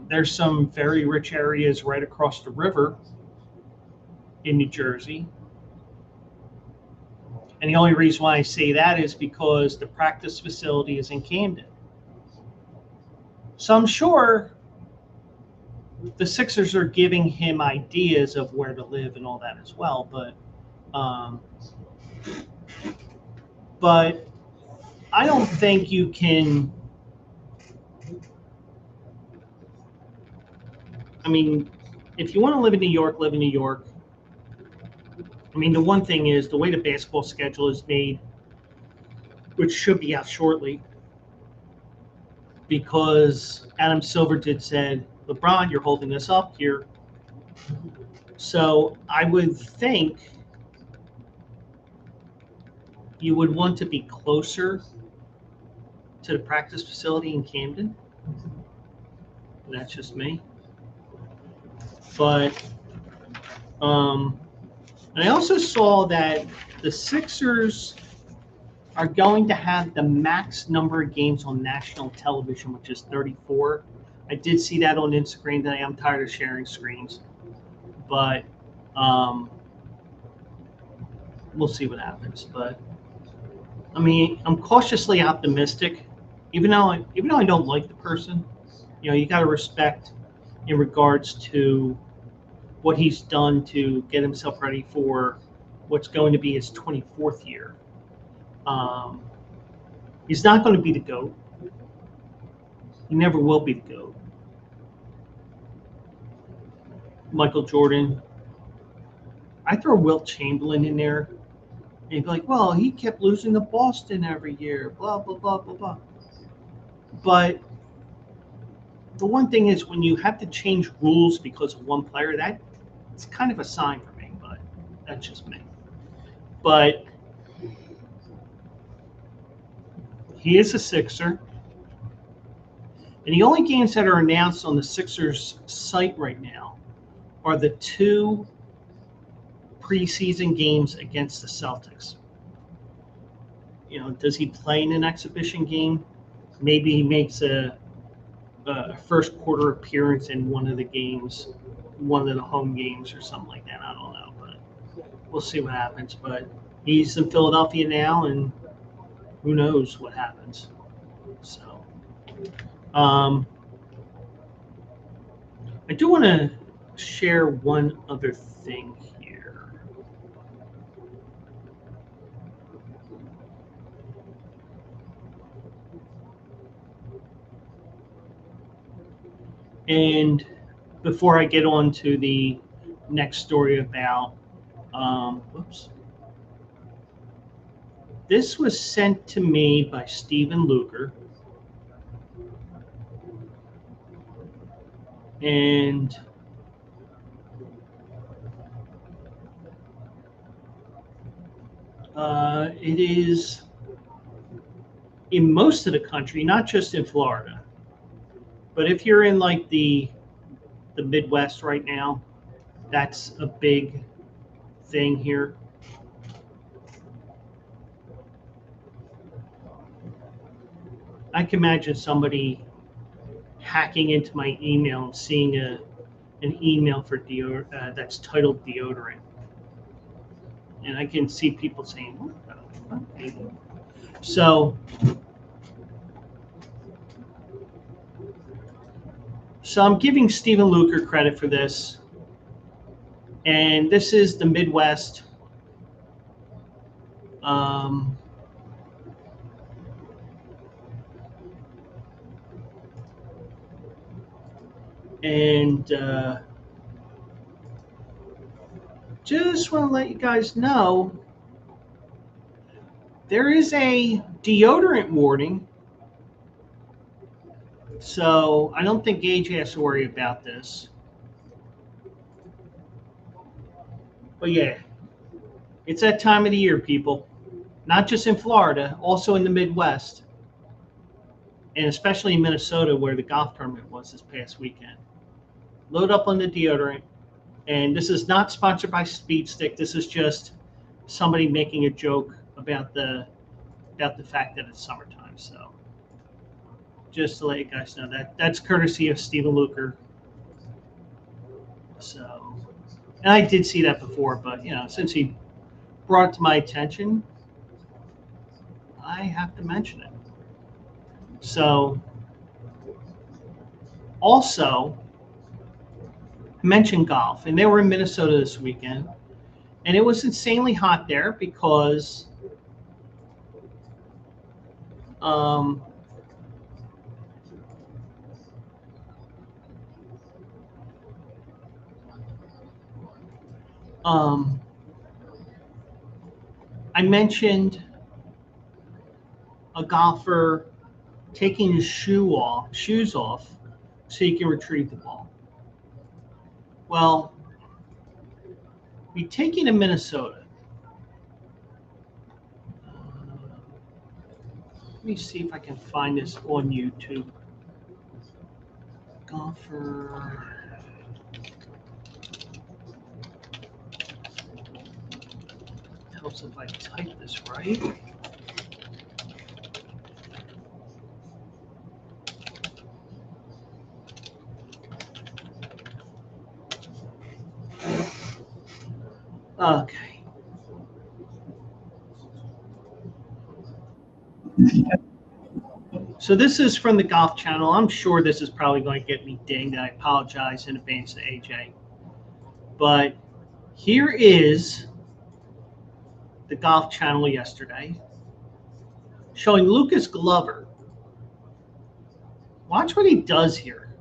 Speaker 1: There's some very rich areas right across the river in New Jersey. And the only reason why I say that is because the practice facility is in Camden. So I'm sure the Sixers are giving him ideas of where to live and all that as well. But I don't think you can. I mean, if you want to live in New York, live in New York. I mean, the one thing is the way the basketball schedule is made, which should be out shortly, because Adam Silver said, LeBron, you're holding us up here. So I would think you would want to be closer to the practice facility in Camden. That's just me. But and I also saw that the Sixers are going to have the max number of games on national television, which is 34. I did see that on Instagram today. I'm tired of sharing screens, but we'll see what happens. But I mean, I'm cautiously optimistic, even though I don't like the person. You know, you got to respect in regards to what he's done to get himself ready for what's going to be his 24th year. He's not going to be the GOAT. He never will be the GOAT. Michael Jordan. I throw Wilt Chamberlain in there. And you'd be like, well, he kept losing to Boston every year, blah, blah, blah, blah, blah. But the one thing is when you have to change rules because of one player, that's kind of a sign for me, but that's just me. But he is a Sixer. And the only games that are announced on the Sixers site right now are the 2 preseason games against the Celtics. You know, does he play in an exhibition game? Maybe he makes a first quarter appearance in one of the games, one of the home games or something like that. I don't know, but we'll see what happens. But he's in Philadelphia now, and who knows what happens. So, I do want to share one other thing here. And before I get on to the next story about, this was sent to me by Stephen Luker. And it is in most of the country, not just in Florida. But if you're in like the Midwest right now, that's a big thing here. I can imagine somebody hacking into my email and seeing an email for that's titled deodorant. And I can see people saying, what the fuck? So I'm giving Stephen Luker credit for this. And this is the Midwest. And just want to let you guys know there is a deodorant warning. So I don't think Gage has to worry about this. But yeah, it's that time of the year, people. Not just in Florida, also in the Midwest. And especially in Minnesota, where the golf tournament was this past weekend. Load up on the deodorant. And this is not sponsored by Speed Stick. This is just somebody making a joke about the fact that it's summertime. So just to let you guys know that's courtesy of Stephen Luker. So, and I did see that before, but since he brought it to my attention, I have to mention it. So, also, I mentioned golf, and they were in Minnesota this weekend, and it was insanely hot there because I mentioned a golfer taking his shoes off so he can retrieve the ball. Well, We take you to Minnesota. Let me see if I can find this on YouTube. Golfer. Helps if I type this right. Okay. So this is from the Golf Channel. I'm sure this is probably going to get me dinged. I apologize in advance to AJ. But here is the Golf Channel yesterday showing Lucas Glover. Watch what he does here.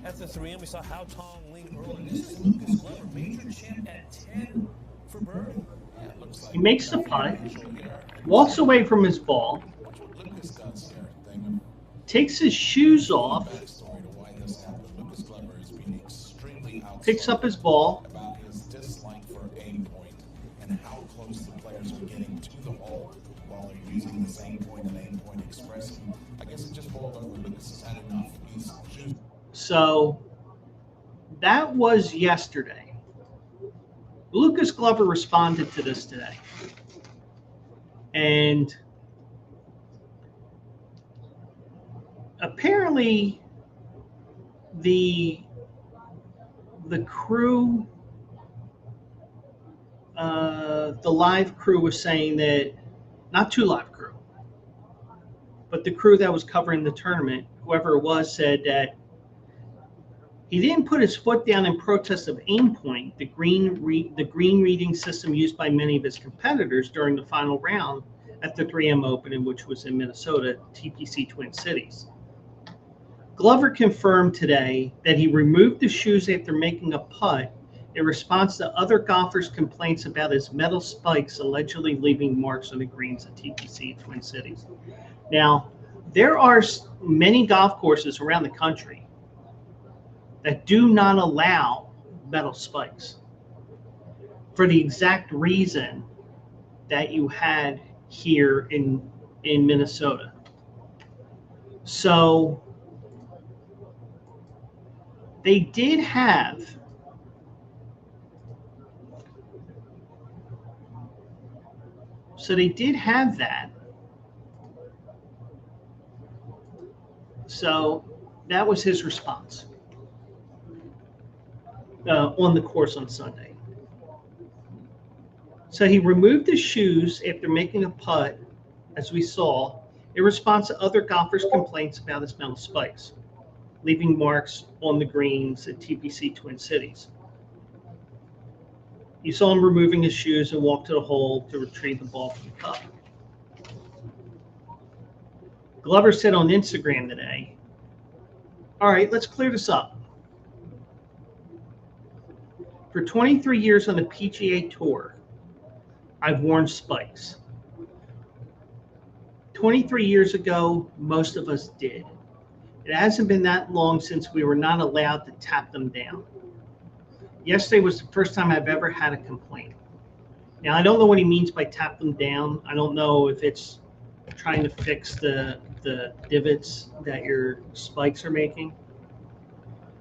Speaker 6: At the 3, and we saw Hao Tong Ling early. This is Lucas Glover, major champ at 10 for birdie.
Speaker 1: He makes the putt, walks away from his ball, takes his shoes off, picks up his ball, so that was yesterday. Lucas Glover responded to this today. And apparently the crew, the live crew was saying that, not two live crew, but the crew that was covering the tournament, whoever it was, said that he didn't put his foot down in protest of aim point, the green reading system used by many of his competitors during the final round at the 3M Open, which was in Minnesota, TPC Twin Cities. Glover confirmed today that he removed the shoes after making a putt in response to other golfers' complaints about his metal spikes allegedly leaving marks on the greens at TPC Twin Cities. Now, there are many golf courses around the country that do not allow metal spikes for the exact reason that you had here in Minnesota. So they did have that. So that was his response on the course on Sunday. So he removed his shoes after making a putt, as we saw, in response to other golfers' complaints about his metal spikes, leaving marks on the greens at TPC Twin Cities. You saw him removing his shoes and walk to the hole to retrieve the ball from the cup. Glover said on Instagram today, "All right, let's clear this up. For 23 years on the PGA Tour, I've worn spikes. 23 years ago, most of us did. It hasn't been that long since we were not allowed to tap them down. Yesterday was the first time I've ever had a complaint." Now, I don't know what he means by tap them down. I don't know if it's trying to fix the divots that your spikes are making.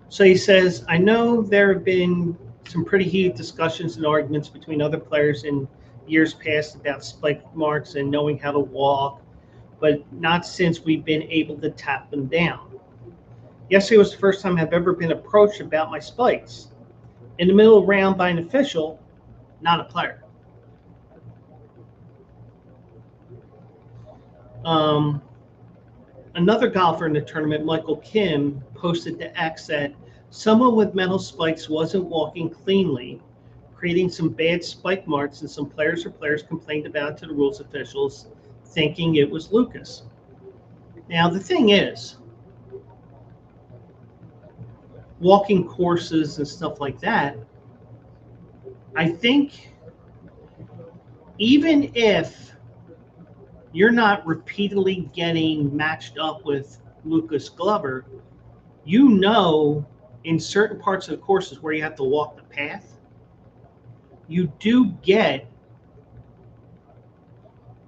Speaker 1: So he says, "I know there have been some pretty heated discussions and arguments between other players in years past about spike marks and knowing how to walk, but not since we've been able to tap them down. Yesterday was the first time I've ever been approached about my spikes in the middle of the round by an official, not a player." Another golfer in the tournament, Michael Kim, posted to X that someone with metal spikes wasn't walking cleanly, creating some bad spike marks, and some players complained about it to the rules officials, thinking it was Lucas. Now, the thing is, walking courses and stuff like that, I think even if you're not repeatedly getting matched up with Lucas Glover, you know in certain parts of the courses where you have to walk the path, you do get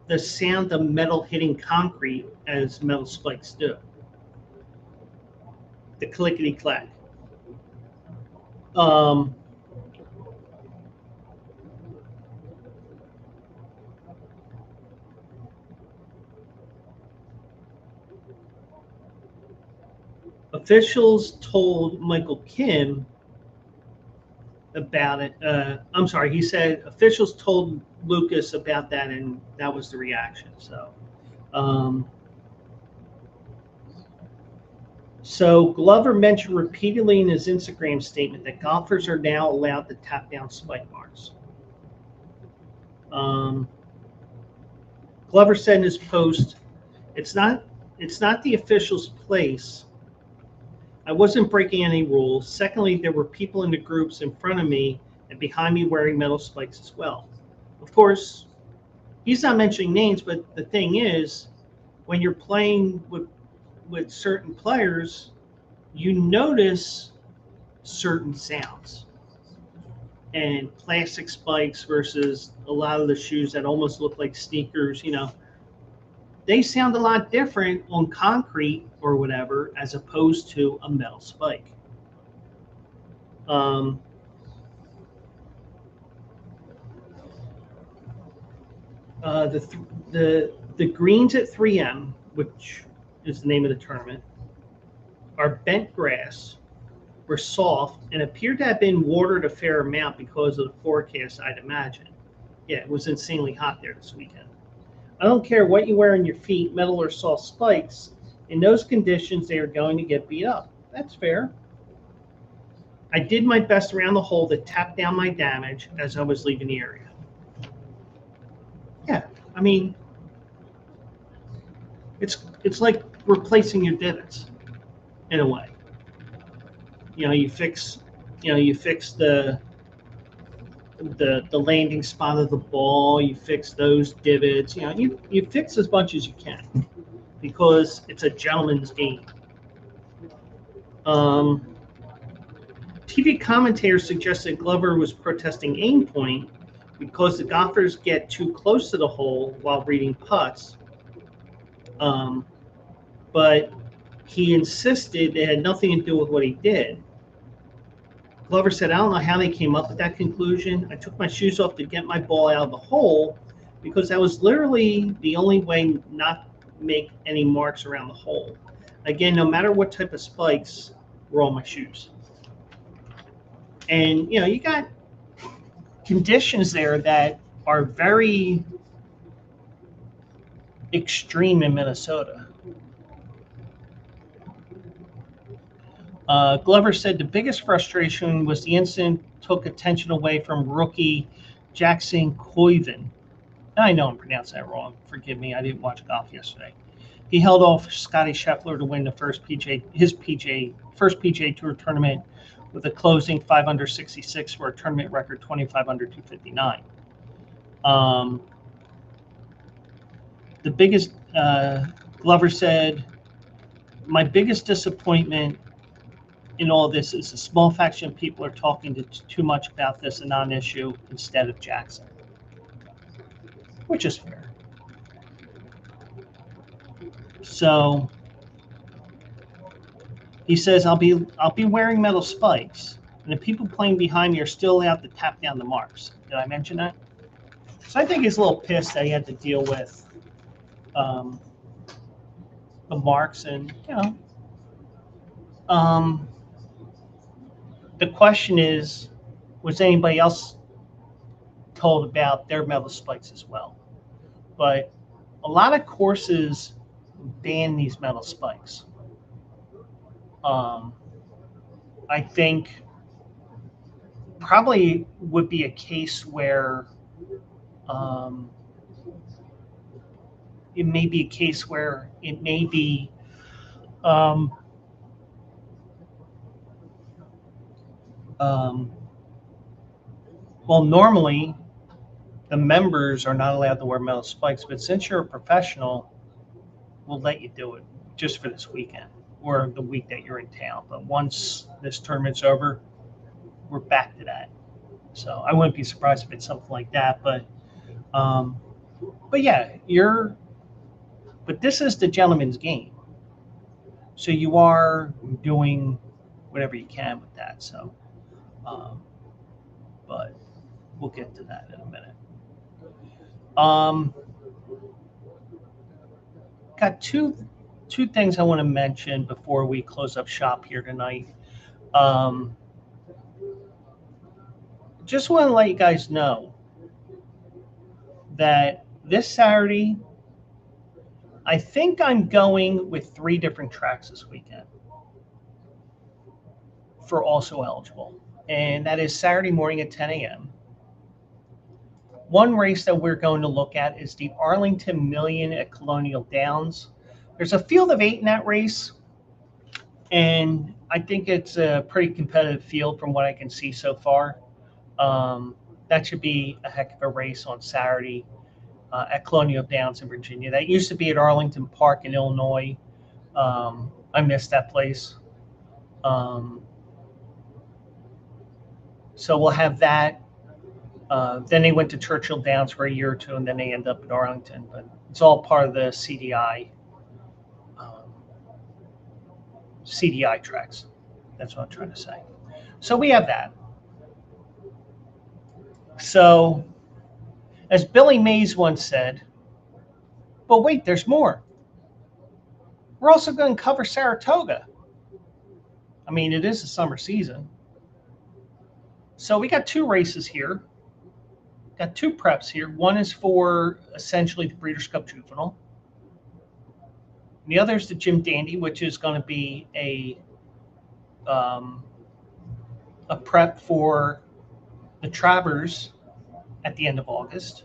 Speaker 1: the sound of metal hitting concrete as metal spikes do. The clickety clack. Officials told Michael Kim about it. I'm sorry, he said officials told Lucas about that, and that was the reaction. So Glover mentioned repeatedly in his Instagram statement that golfers are now allowed to tap down spike marks. Glover said in his post, "It's not the official's place. I wasn't breaking any rules. Secondly, there were people in the groups in front of me and behind me wearing metal spikes as well." Of course, he's not mentioning names, but the thing is, when you're playing with certain players, you notice certain sounds. And plastic spikes versus a lot of the shoes that almost look like sneakers, they sound a lot different on concrete or whatever as opposed to a metal spike. The greens at 3M, which is the name of the tournament, are bent grass, were soft, and appeared to have been watered a fair amount because of the forecast, I'd imagine. Yeah, it was insanely hot there this weekend. I don't care what you wear on your feet, metal or soft spikes. In those conditions, they are going to get beat up. That's fair. I did my best around the hole to tap down my damage as I was leaving the area. Yeah, I mean, it's like replacing your divots in a way. You fix the landing spot of the ball, you fix those divots, you fix as much as you can because it's a gentleman's game. TV commentators suggested Glover was protesting aim point because the golfers get too close to the hole while reading putts. But he insisted it had nothing to do with what he did. Glover said, "I don't know how they came up with that conclusion. I took my shoes off to get my ball out of the hole because that was literally the only way not to make any marks around the hole. Again, no matter what type of spikes were on my shoes." And, you got conditions there that are very extreme in Minnesota. Glover said the biggest frustration was the incident took attention away from rookie Jackson Koivin. I know I'm pronouncing that wrong. Forgive me. I didn't watch golf yesterday. He held off Scotty Scheffler to win the first PGA Tour tournament with a closing 5 under 66 for a tournament record 25 under 259. The biggest, Glover said, my biggest disappointment in all this is a small faction of people are talking too much about this a non-issue instead of Jackson, which is fair. So he says, I'll be wearing metal spikes, and the people playing behind me are still allowed to tap down the marks. Did I mention that? So I think he's a little pissed that he had to deal with the marks, and the question is, was anybody else told about their metal spikes as well? But a lot of courses ban these metal spikes. I think probably would be a case where it may be well, normally the members are not allowed to wear metal spikes, but since you're a professional, we'll let you do it just for this weekend. or the week that you're in town. But once this tournament's over, we're back to that. So I wouldn't be surprised if it's something like that. But yeah, but this is the gentleman's game. So you are doing whatever you can with that. So, but we'll get to that in a minute. Got two things I want to mention before we close up shop here tonight. Just want to let you guys know that this Saturday, I think I'm going with 3 different tracks this weekend for also eligible. And that is Saturday morning at 10 a.m. One race that we're going to look at is the Arlington Million at Colonial Downs. There's a field of 8 in that race, and I think it's a pretty competitive field from what I can see so far. That should be a heck of a race on Saturday at Colonial Downs in Virginia. That used to be at Arlington Park in Illinois. I missed that place. So we'll have that. Then they went to Churchill Downs for a year or two, and then they end up in Arlington. But it's all part of the CDI tracks. That's what I'm trying to say. So we have that. So, as Billy Mays once said, but wait, there's more. We're also going to cover Saratoga. I mean, it is the summer season. So we got 2 races here. Got 2 preps here. One is for essentially the Breeders' Cup Juvenile. And the other is the Jim Dandy, which is going to be a prep for the Travers at the end of August.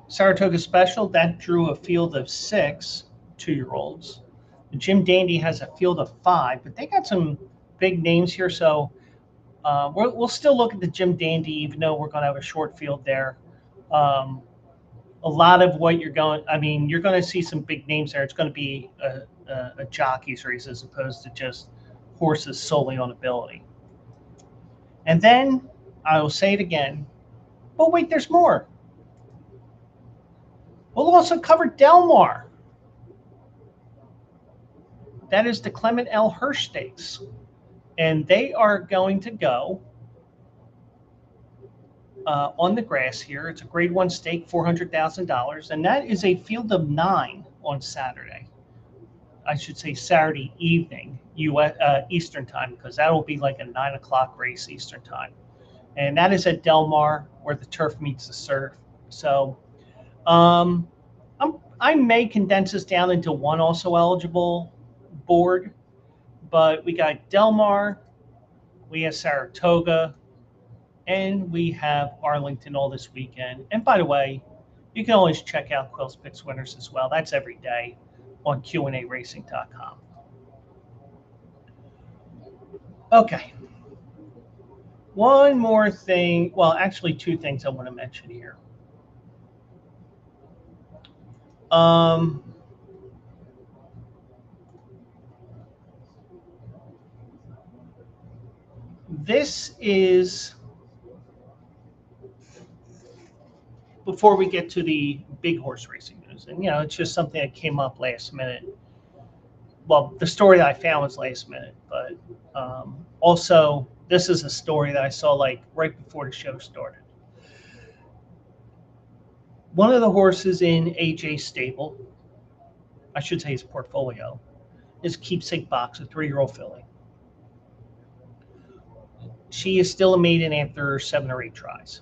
Speaker 1: Saratoga Special, that drew a field of 6 2-year-olds. The Jim Dandy has a field of 5, but they got some big names here, so we'll still look at the Jim Dandy, even though we're going to have a short field there. A lot of what you're going to see some big names there. It's going to be a jockey's race as opposed to just horses solely on ability. And then I will say it again, but wait, there's more. We'll also cover Del Mar. That is the Clement L. Hirsch Stakes. And they are going to go on the grass here. It's a grade 1 stake, $400,000. And that is a field of 9 on Saturday. I should say Saturday evening, Eastern time, because that will be like a 9 o'clock race Eastern time. And that is at Del Mar, where the turf meets the surf. So I may condense this down into one also eligible board, but we got Del Mar, we have Saratoga, and we have Arlington all this weekend. And by the way, you can always check out Quill's Picks Winners as well. That's every day on QandARacing.com. Okay. One more thing. Well, actually 2 things I want to mention here. This is before we get to the big horse racing news. And, it's just something that came up last minute. Well, the story that I found was last minute, but also this is a story that I saw like right before the show started. One of the horses in AJ's stable, I should say his portfolio, is Keepsake Box, a 3-year-old filly. She is still a maiden after 7 or 8 tries.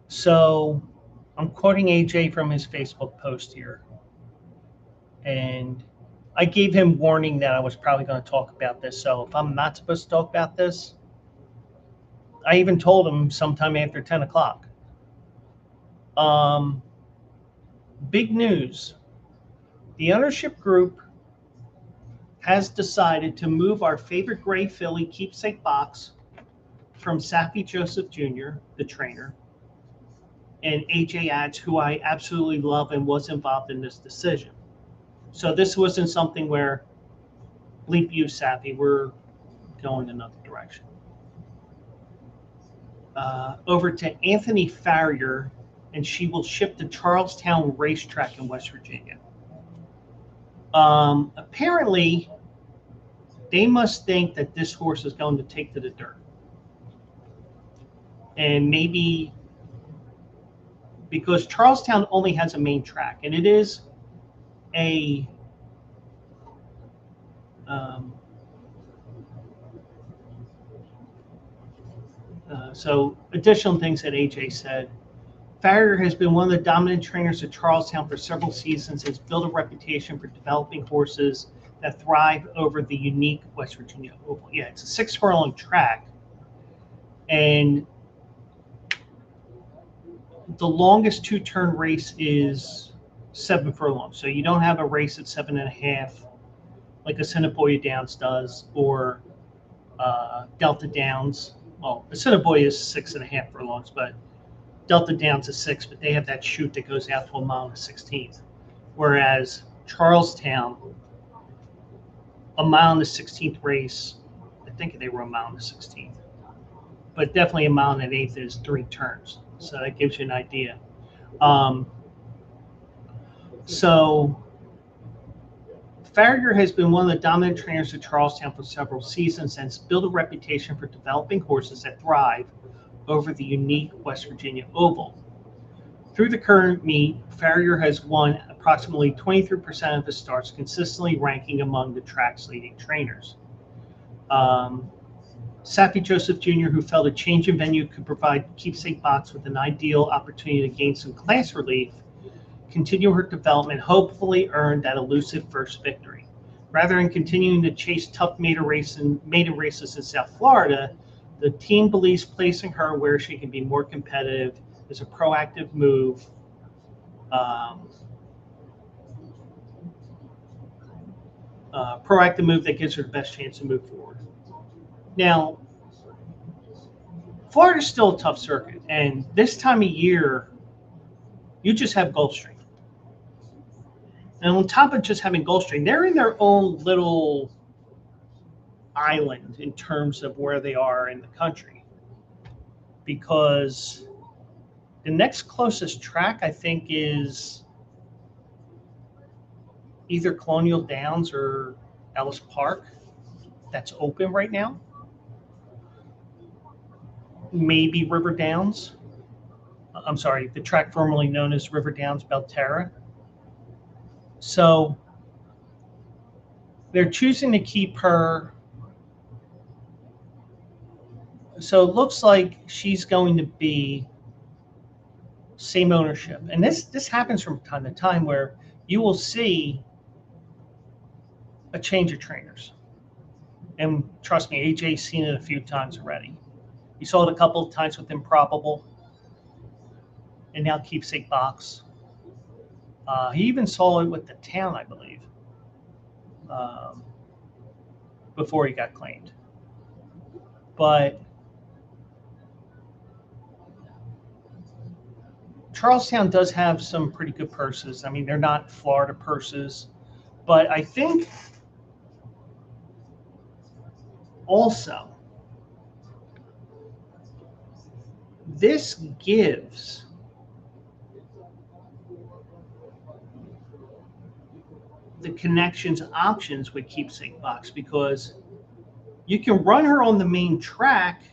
Speaker 1: So I'm quoting AJ from his Facebook post here. And I gave him warning that I was probably going to talk about this. So if I'm not supposed to talk about this, I even told him sometime after 10 o'clock. Big news. The ownership group has decided to move our favorite gray filly, Keepsake Box, from Safi Joseph Jr., the trainer, and AJ Adds, who I absolutely love and was involved in this decision. So this wasn't something where bleep you, Sappy, we're going another direction. Over to Anthony Farrier, and she will ship to Charlestown Racetrack in West Virginia. Apparently, they must think that this horse is going to take to the dirt. And maybe because Charlestown only has a main track, and it is a so additional things that AJ said. Farrier has been one of the dominant trainers at Charlestown for several seasons, has built a reputation for developing horses that thrive over the unique West Virginia Oval. Yeah, it's a 6 furlong track, and the longest 2-turn race is 7 furlongs. So you don't have a race at 7.5 like Assiniboia Downs does, or Delta Downs. Well, Assiniboia is 6.5 furlongs, but Delta Downs is 6, but they have that chute that goes out to a mile and a 16th. Whereas Charlestown, a mile and a 16th race, I think they were a mile and a 16th, but definitely a mile and an eighth is 3 turns. So that gives you an idea. So Farrier has been one of the dominant trainers at Charlestown for several seasons and has built a reputation for developing horses that thrive over the unique West Virginia Oval. Through the current meet, Farrier has won approximately 23% of his starts, consistently ranking among the track's leading trainers. Saffie Joseph Jr., who felt a change in venue could provide Keepsake Box with an ideal opportunity to gain some class relief, continue her development, hopefully earn that elusive first victory. Rather than continuing to chase tough maiden races in South Florida, the team believes placing her where she can be more competitive is a proactive move. Proactive move that gives her the best chance to move forward. Now, Florida's still a tough circuit, and this time of year, you just have Gulfstream. And on top of just having Gulfstream, they're in their own little island in terms of where they are in the country. Because the next closest track, I think, is either Colonial Downs or Ellis Park that's open right now. Maybe River Downs. I'm sorry, the track formerly known as River Downs Belterra. So they're choosing to keep her. So it looks like she's going to be same ownership. And this happens from time to time where you will see a change of trainers. And trust me, AJ's seen it a few times already. You saw it a couple of times with Improbable, and now Keepsake Box. He even saw it with the Town, I believe, before he got claimed. But Charlestown does have some pretty good purses. I mean, they're not Florida purses, but I think also this gives the connections options with Keepsake Box, because you can run her on the main track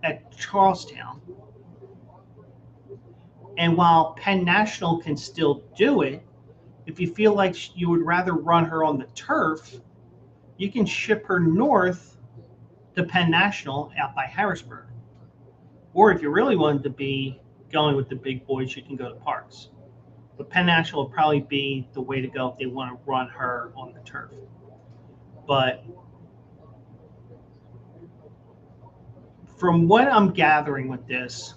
Speaker 1: at Charlestown, and while Penn National can still do it, if you feel like you would rather run her on the turf, you can ship her north to Penn National out by Harrisburg. Or if you really wanted to be going with the big boys, you can go to Parks. But Penn National will probably be the way to go if they want to run her on the turf. But from what I'm gathering with this,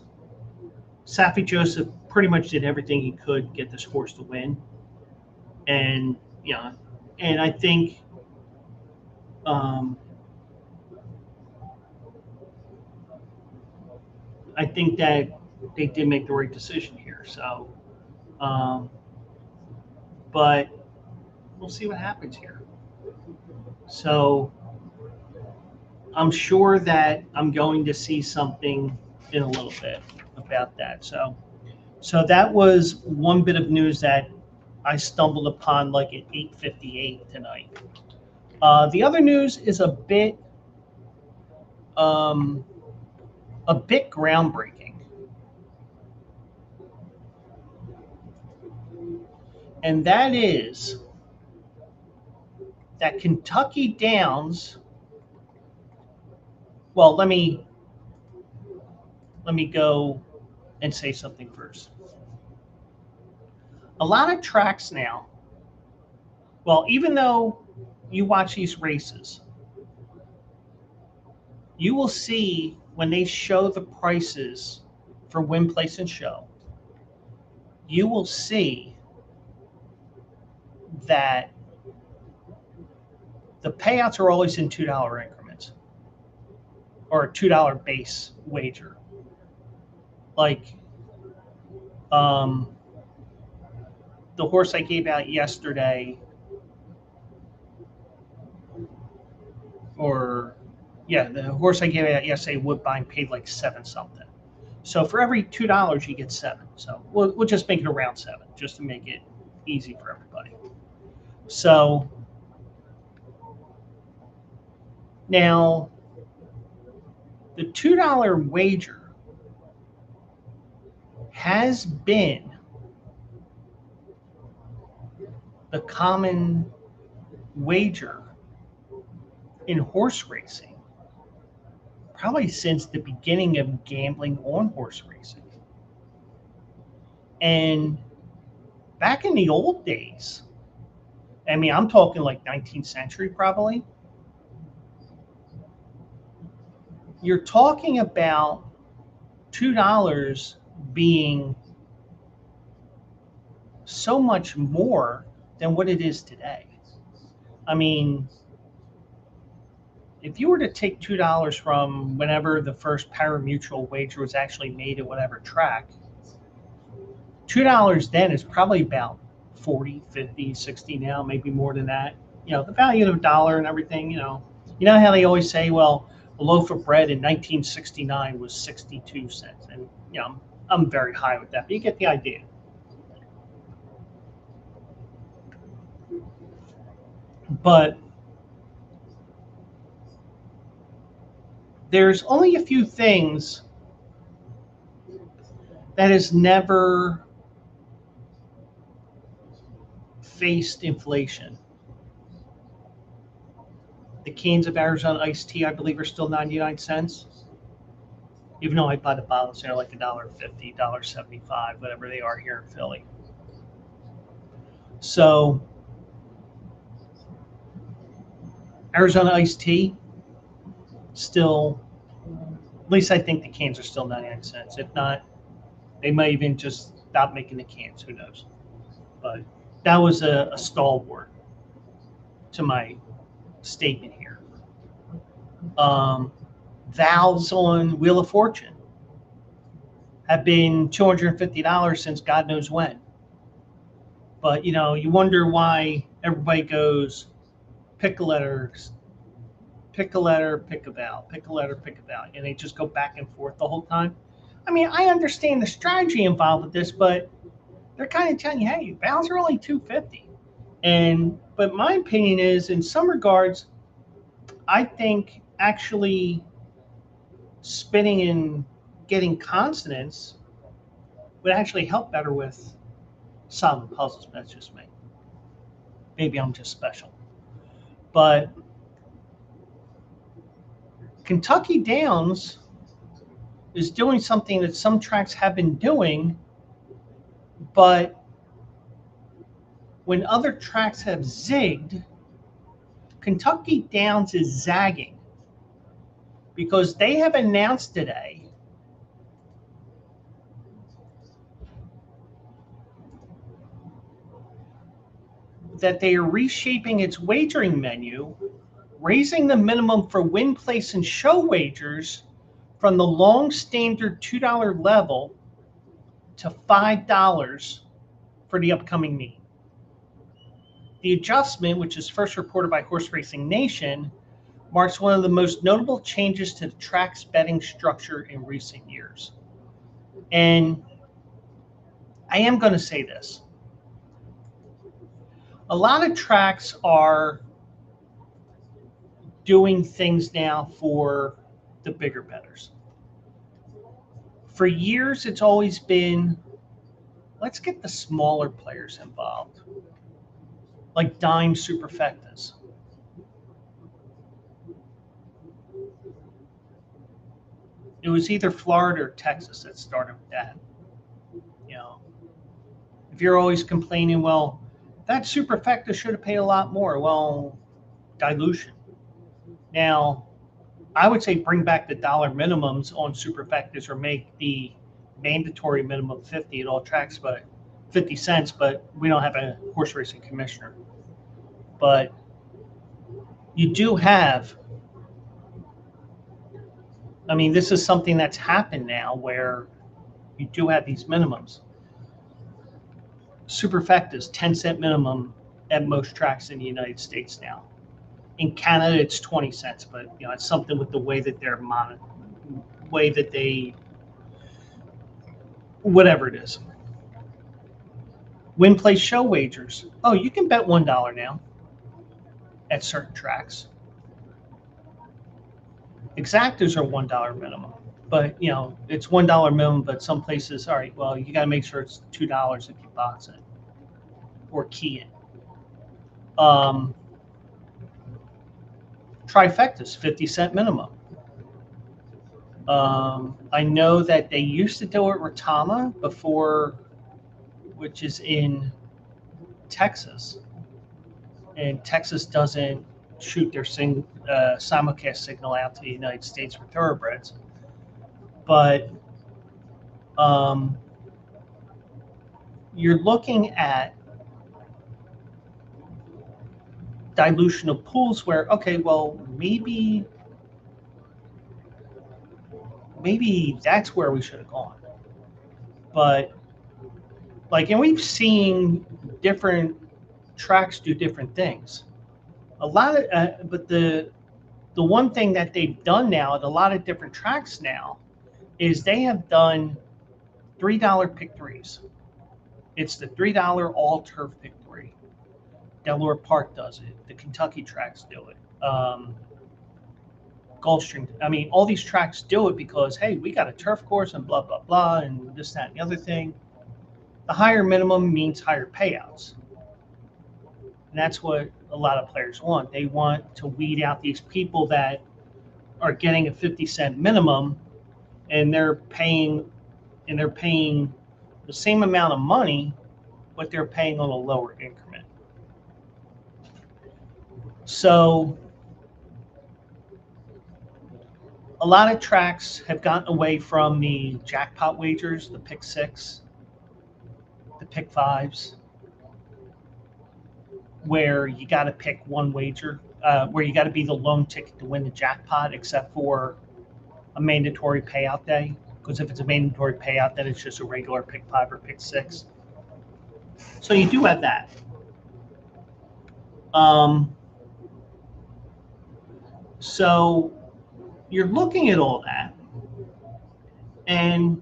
Speaker 1: Saffie Joseph pretty much did everything he could to get this horse to win. And, and I think that they did make the right decision here. So but we'll see what happens here. So I'm sure that I'm going to see something in a little bit about that. So that was one bit of news that I stumbled upon like at 8:58 tonight. The other news is um, a bit groundbreaking, and that is that Kentucky Downs. Well, let me go and say something first. A lot of tracks now, well, even though you watch these races, you will see when they show the prices for win, place, and show, you will see that the payouts are always in $2 increments or a $2 base wager. Like the horse I gave out yesterday, the horse I gave out yesterday, Woodbine, paid like 7 something. So for every $2, you get 7. So we'll just make it around 7, just to make it easy for everybody. So now the $2 wager has been the common wager in horse racing probably since the beginning of gambling on horse racing. And back in the old days, I mean, I'm talking like 19th century probably, you're talking about $2 being so much more than what it is today. I mean, if you were to take $2 from whenever the first pari-mutuel wager was actually made at whatever track, $2 then is probably about 40, 50, 60 now, maybe more than that. You know, the value of a dollar and everything, you know how they always say, well, a loaf of bread in 1969 was 62 cents. And, you know, I'm very high with that, but you get the idea. But there's only a few things that has never faced inflation. The cans of Arizona iced tea, I believe, are still 99 cents. Even though I buy the bottles, they're like $1.50, $1.75, whatever they are here in Philly. So Arizona iced tea, still, at least I think the cans are still 99 cents. If not, they might even just stop making the cans. Who knows? But that was a stalwart to my statement here. Valves on Wheel of Fortune have been $250 since God knows when. But, you know, you wonder why everybody goes pick a letter, pick a letter, pick a vowel, pick a letter, pick a vowel, and they just go back and forth the whole time. I mean, I understand the strategy involved with this, but they're kind of telling you, hey, vowels are only $250. But my opinion is, in some regards, I think actually spinning and getting consonants would actually help better with solving puzzles. But that's just me. Maybe I'm just special. But Kentucky Downs is doing something that some tracks have been doing, but when other tracks have zigged, Kentucky Downs is zagging because they have announced today that they are reshaping its wagering menu, raising the minimum for win, place, and show wagers from the long standard $2 level to $5 for the upcoming meet. The adjustment, which is first reported by Horse Racing Nation, marks one of the most notable changes to the track's betting structure in recent years. And I am going to say this. A lot of tracks are doing things now for the bigger bettors. For years, it's always been, let's get the smaller players involved, like dime superfectas. It was either Florida or Texas that started with that. You know, if you're always complaining, well, that superfecta should have paid a lot more. Well, dilution. Now, I would say bring back the dollar minimums on superfectas or make the mandatory minimum 50 at all tracks, but 50 cents, but we don't have a horse racing commissioner. But you do have, I mean, this is something that's happened now where you do have these minimums. Superfectas, 10-cent minimum at most tracks in the United States now. In Canada, it's 20 cents, but you know, it's something with the way that they're way that they, whatever it is. Win, play, show wagers. Oh, you can bet $1 now at certain tracks. Exactas are $1 minimum, but you know, it's $1 minimum, but some places, all right, well, you got to make sure it's $2 if you box it or key it. Trifectas, 50-cent minimum. I know that they used to do it Retama before, which is in Texas, and Texas doesn't shoot their simulcast signal out to the United States for thoroughbreds. But you're looking at dilution of pools where, okay, well, maybe that's where we should have gone. But like, and we've seen different tracks do different things. A lot of, but the one thing that they've done now at a lot of different tracks now is they have done $3 pick threes. It's the $3 all turf pick three. Delaware Park does it. The Kentucky tracks do it. Gulfstream. I mean, all these tracks do it because, hey, we got a turf course and blah, blah, blah, and this, that, and the other thing. The higher minimum means higher payouts. And that's what a lot of players want. They want to weed out these people that are getting a 50-cent minimum and they're paying the same amount of money, but they're paying on a lower increment. So a lot of tracks have gotten away from the jackpot wagers, the pick six, the pick fives, where you got to pick one wager, where you got to be the lone ticket to win the jackpot, except for a mandatory payout day. Because if it's a mandatory payout, then it's just a regular pick five or pick six. So you do have that. So you're looking at all that, and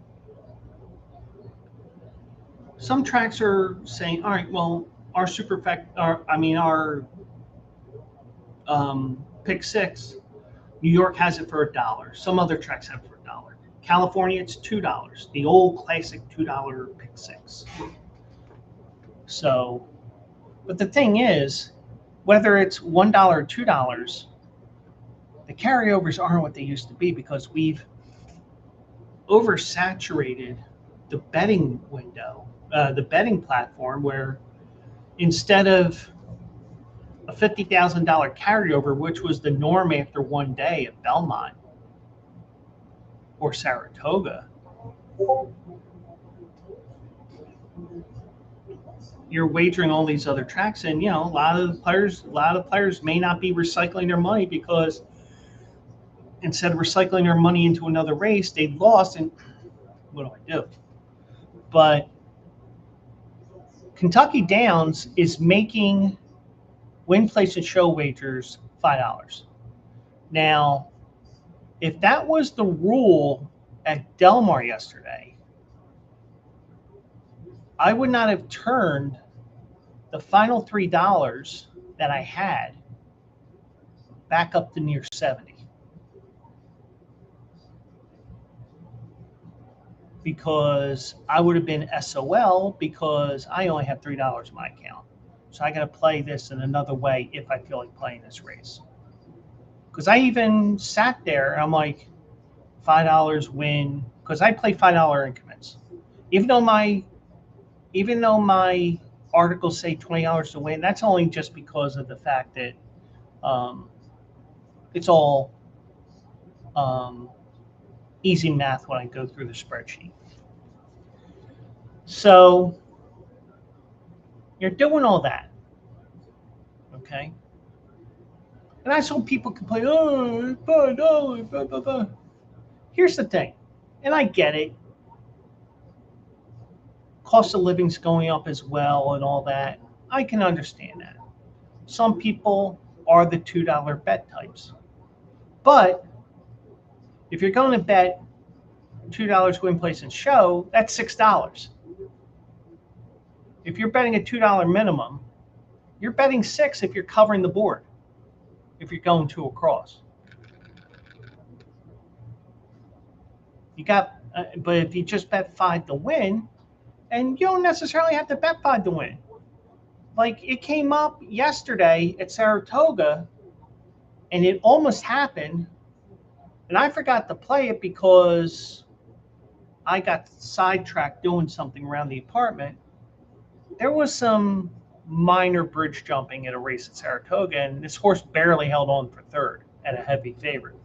Speaker 1: some tracks are saying, all right, well, our pick six, New York has it for $1. Some other tracks have it for $1. California, it's $2. The old classic $2 pick six. So, but the thing is, whether it's $1 or $2, the carryovers aren't what they used to be because we've oversaturated the betting window, the betting platform, where instead of a $50,000 carryover, which was the norm after one day at Belmont or Saratoga, you're wagering all these other tracks, and you know, a lot of players may not be recycling their money because instead of recycling their money into another race, they lost, and what do I do? But Kentucky Downs is making win, place, and show wagers, $5. Now, if that was the rule at Del Mar yesterday, I would not have turned the final $3 that I had back up to near 70. Because I would have been SOL because I only have $3 in my account. So I got to play this in another way if I feel like playing this race. Because I even sat there and I'm like, $5 win, because I play $5 increments. Even though my articles say $20 to win, that's only just because of the fact that it's all easy math when I go through the spreadsheet. So you're doing all that, okay? And I saw people complain, oh, $5, blah, blah, blah. Here's the thing, and I get it. Cost of living's going up as well and all that. I can understand that. Some people are the $2 bet types. But if you're going to bet $2 win, place, and show, that's $6. If you're betting a $2 minimum, you're betting $6 if you're covering the board, if you're going to a cross. You got, but if you just bet $5 to win, and you don't necessarily have to bet $5 to win. Like it came up yesterday at Saratoga, and it almost happened, and I forgot to play it because I got sidetracked doing something around the apartment. There was some minor bridge jumping at a race at Saratoga, and this horse barely held on for third at a heavy favorite.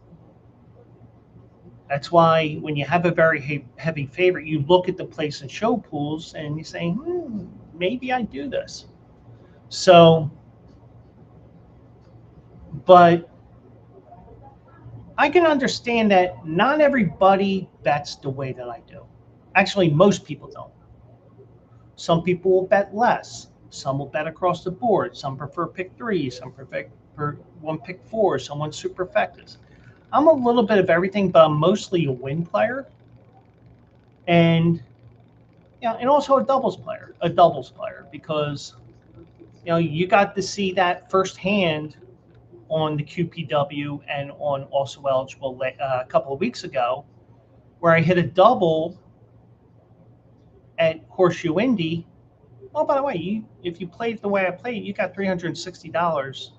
Speaker 1: That's why when you have a very heavy favorite, you look at the place and show pools and you say, maybe I do this. So, but I can understand that not everybody bets the way that I do. Actually, most people don't. Some people will bet less. Some will bet across the board. Some prefer pick 3. Some prefer one pick 4. Someone superfectas. I'm a little bit of everything, but I'm mostly a win player, and and also a doubles player, because you got to see that firsthand on the QPW and on Also Eligible a couple of weeks ago, where I hit a double at Horseshoe Indy. Oh, by the way, if you played the way I played, you got $360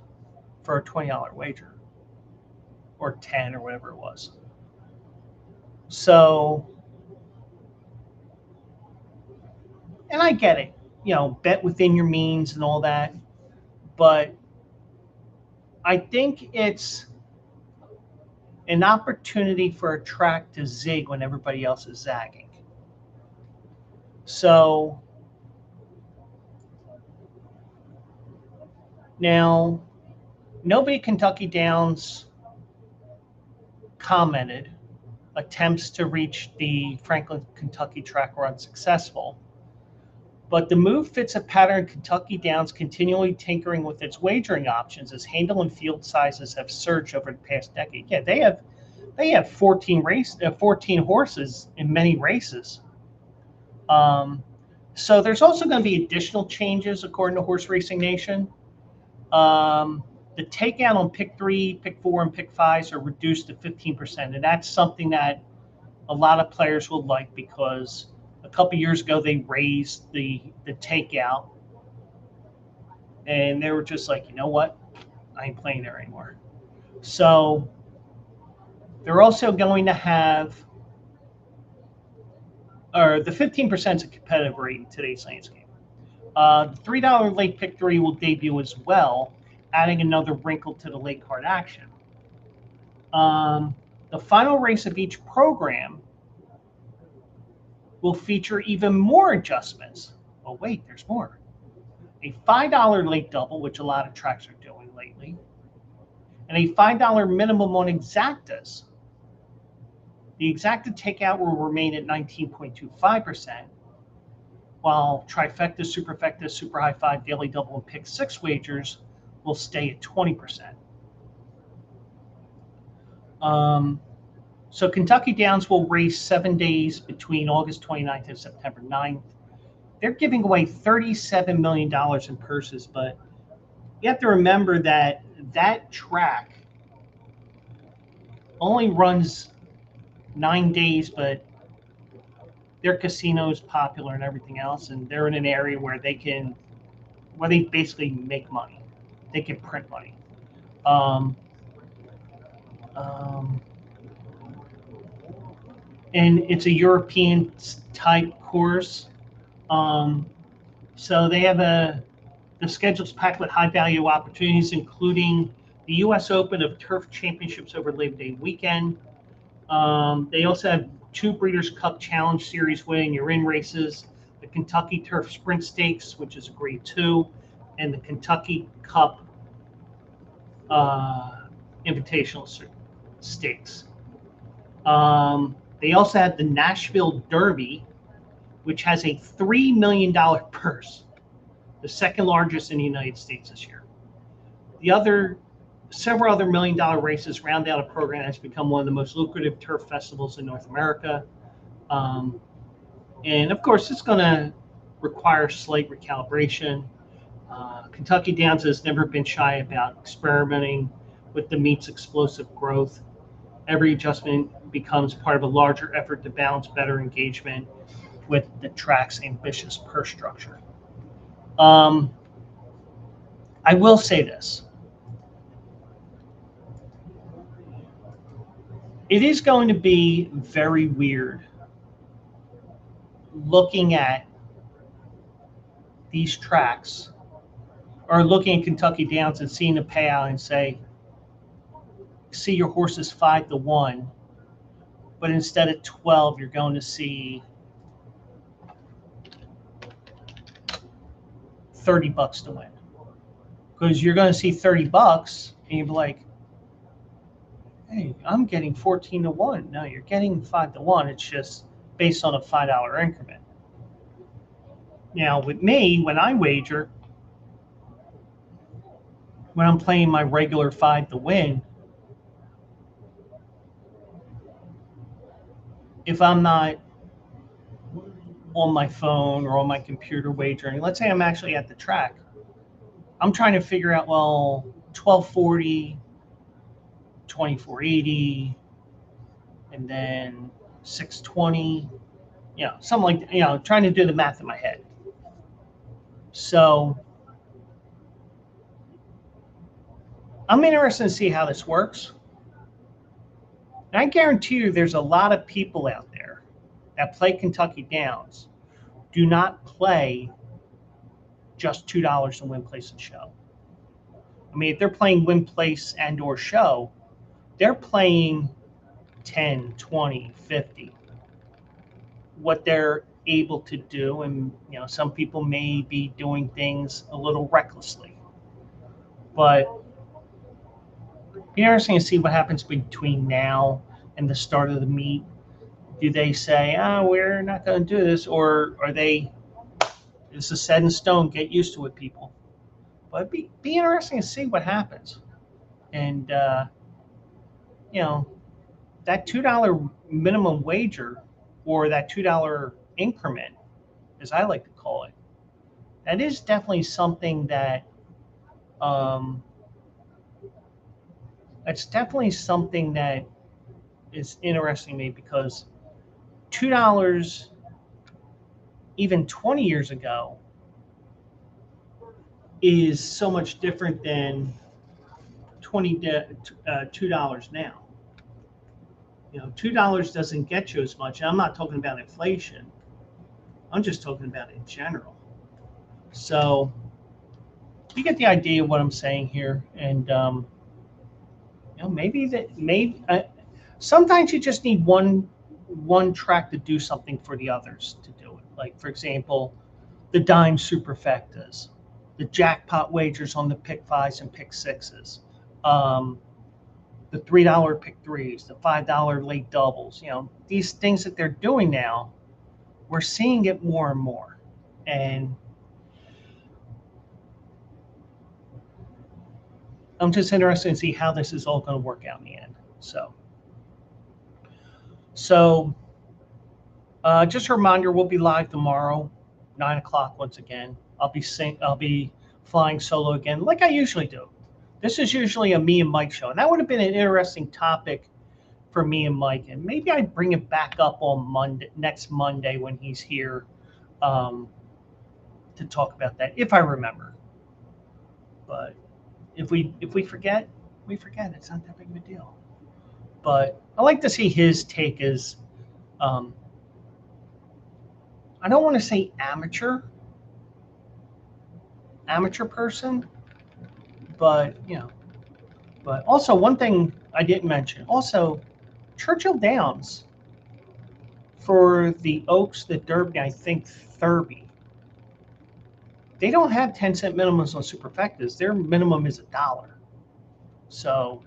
Speaker 1: for a $20 wager. Or 10 or whatever it was. So, and I get it, bet within your means and all that, but I think it's an opportunity for a track to zig when everybody else is zagging. So, now, nobody at Kentucky Downs commented attempts to reach the Franklin, Kentucky track were unsuccessful. But the move fits a pattern Kentucky Downs continually tinkering with its wagering options as handle and field sizes have surged over the past decade. Yeah, they have 14 horses in many races. So there's also going to be additional changes according to Horse Racing Nation. The takeout on pick 3, pick 4, and pick 5s are reduced to 15%. And that's something that a lot of players will like because a couple years ago they raised the takeout. And they were just like, you know what? I ain't playing there anymore. So they're also going to have, or the 15% is a competitive rate in today's landscape. The $3 late pick 3 will debut as well, adding another wrinkle to the late card action. The final race of each program will feature even more adjustments. Oh, wait, there's more. A $5 late double, which a lot of tracks are doing lately, and a $5 minimum on exactas. The exacta takeout will remain at 19.25%, while trifecta, superfecta, super high 5, daily double, and pick 6 wagers will stay at 20%. So Kentucky Downs will race 7 days between August 29th and September 9th. They're giving away $37 million in purses, but you have to remember that that track only runs 9 days, but their casino is popular and everything else, and they're in an area where they basically make money. They can print money. And it's a European type course. So they have the schedule's packed with high value opportunities, including the U.S. Open of Turf Championships over Labor Day weekend. They also have 2 Breeders' Cup Challenge Series winning your in races, the Kentucky Turf Sprint Stakes, which is a Grade 2, and the Kentucky Cup Invitational Stakes. They also have the Nashville Derby, which has a $3 million purse, the second largest in the United States this year. Several other $1 million races round out a program that's become one of the most lucrative turf festivals in North America. And of course, it's going to require slight recalibration. Kentucky Downs has never been shy about experimenting with the meet's explosive growth. Every adjustment becomes part of a larger effort to balance better engagement with the track's ambitious purse structure. I will say this. It is going to be very weird looking at these tracks or looking at Kentucky Downs and seeing the payout and see your horses 5-1, but instead of 12, you're going to see $30 to win. Because you're going to see $30 and you'll be like, hey, I'm getting 14-1. No, you're getting 5-1. It's just based on a $5 increment. Now, with me, when I wager, when I'm playing my regular 5 to win, if I'm not on my phone or on my computer wagering, let's say I'm actually at the track, I'm trying to figure out, well, 1240, 2480, and then 620, something like, trying to do the math in my head. So I'm interested to see how this works. And I guarantee you there's a lot of people out there that play Kentucky Downs do not play just $2 to win, place, and show. I mean, if they're playing win, place, and or show, they're playing 10, 20, 50. What they're able to do, and some people may be doing things a little recklessly. But it'd be interesting to see what happens between now and the start of the meet. Do they say, we're not going to do this, or are they, this is set in stone, get used to it, people? But it'd be interesting to see what happens. And, that $2 minimum wager, or that $2 increment, as I like to call it, that is definitely something that, is interesting to me, because $2 even 20 years ago is so much different than $2 now. $2 doesn't get you as much. I'm not talking about inflation. I'm just talking about it in general. So you get the idea of what I'm saying here. And sometimes you just need one track to do something for the others to do it. Like, for example, the dime superfectas, the jackpot wagers on the pick 5s and pick 6s, the $3 pick 3s, the $5 late doubles. These things that they're doing now, we're seeing it more and more. And I'm just interested to see how this is all going to work out in the end. So just a reminder, we'll be live tomorrow, 9 o'clock once again. I'll be flying solo again, like I usually do. This is usually a me and Mike show, and that would have been an interesting topic for me and Mike. And maybe I'd bring it back up on next Monday when he's here, to talk about that, if I remember. But if we forget, we forget. It's not that big of a deal. But I like to see his take as, I don't want to say amateur person, but But also one thing I didn't mention. Also, Churchill Downs for the Oaks, the Derby, I think Thurby. They don't have 10-cent minimums on superfectas. Their minimum is $1. So,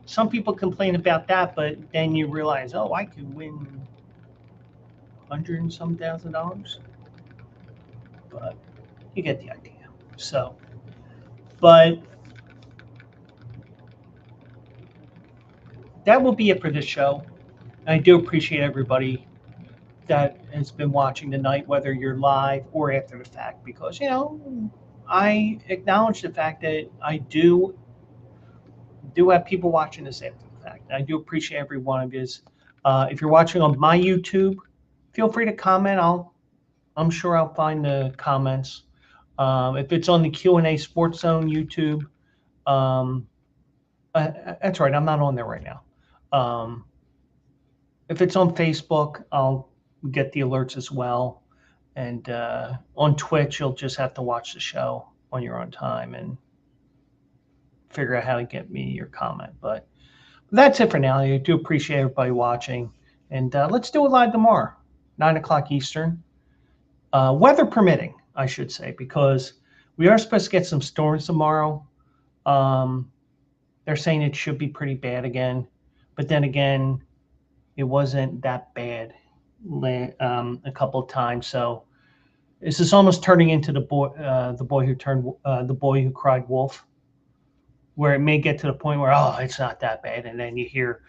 Speaker 1: some people complain about that, but then you realize, oh, I could win $100 and some $1,000. But you get the idea. So, but that will be it for this show. I do appreciate everybody that has been watching tonight, whether you're live or after the fact, because, I acknowledge the fact that I do have people watching this after the fact. I do appreciate every one of you. If you're watching on my YouTube, feel free to comment. I'm sure I'll find the comments. If it's on the Q&A Sports Zone YouTube, that's right, I'm not on there right now. If it's on Facebook, I'll get the alerts as well. And on Twitch, you'll just have to watch the show on your own time and figure out how to get me your comment. But that's it for now. I do appreciate everybody watching. And let's do it live tomorrow, 9 o'clock Eastern. Weather permitting, I should say, because we are supposed to get some storms tomorrow. They're saying it should be pretty bad again. But then again, it wasn't that bad a couple of times. So this is almost turning into the boy who cried wolf, where it may get to the point where, oh, it's not that bad. And then you hear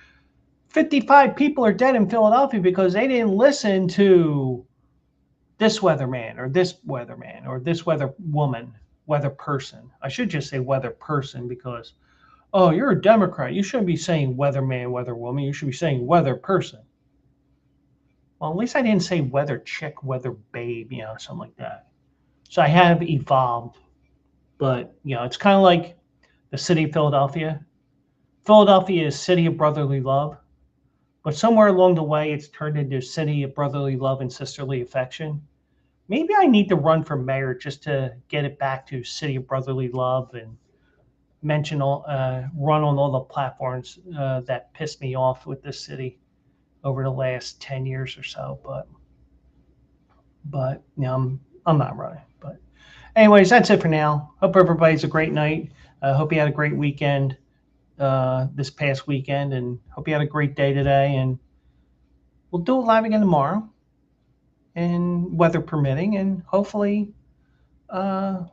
Speaker 1: 55 people are dead in Philadelphia because they didn't listen to this weatherman or this weatherman or this weather person. I should just say weather person because, oh, you're a Democrat. You shouldn't be saying weatherman, weather woman. You should be saying weather person. Well, at least I didn't say weather chick, weather babe, something like that. So I have evolved. But, it's kind of like the city of Philadelphia. Philadelphia is city of brotherly love. But somewhere along the way, it's turned into a city of brotherly love and sisterly affection. Maybe I need to run for mayor just to get it back to city of brotherly love and run on all the platforms that pissed me off with this city over the last 10 years or so. But I'm not running. But anyways, that's it for now. Hope everybody's a great night. Hope you had a great weekend this past weekend, and hope you had a great day today. And we'll do it live again tomorrow, and weather permitting, and hopefully I'll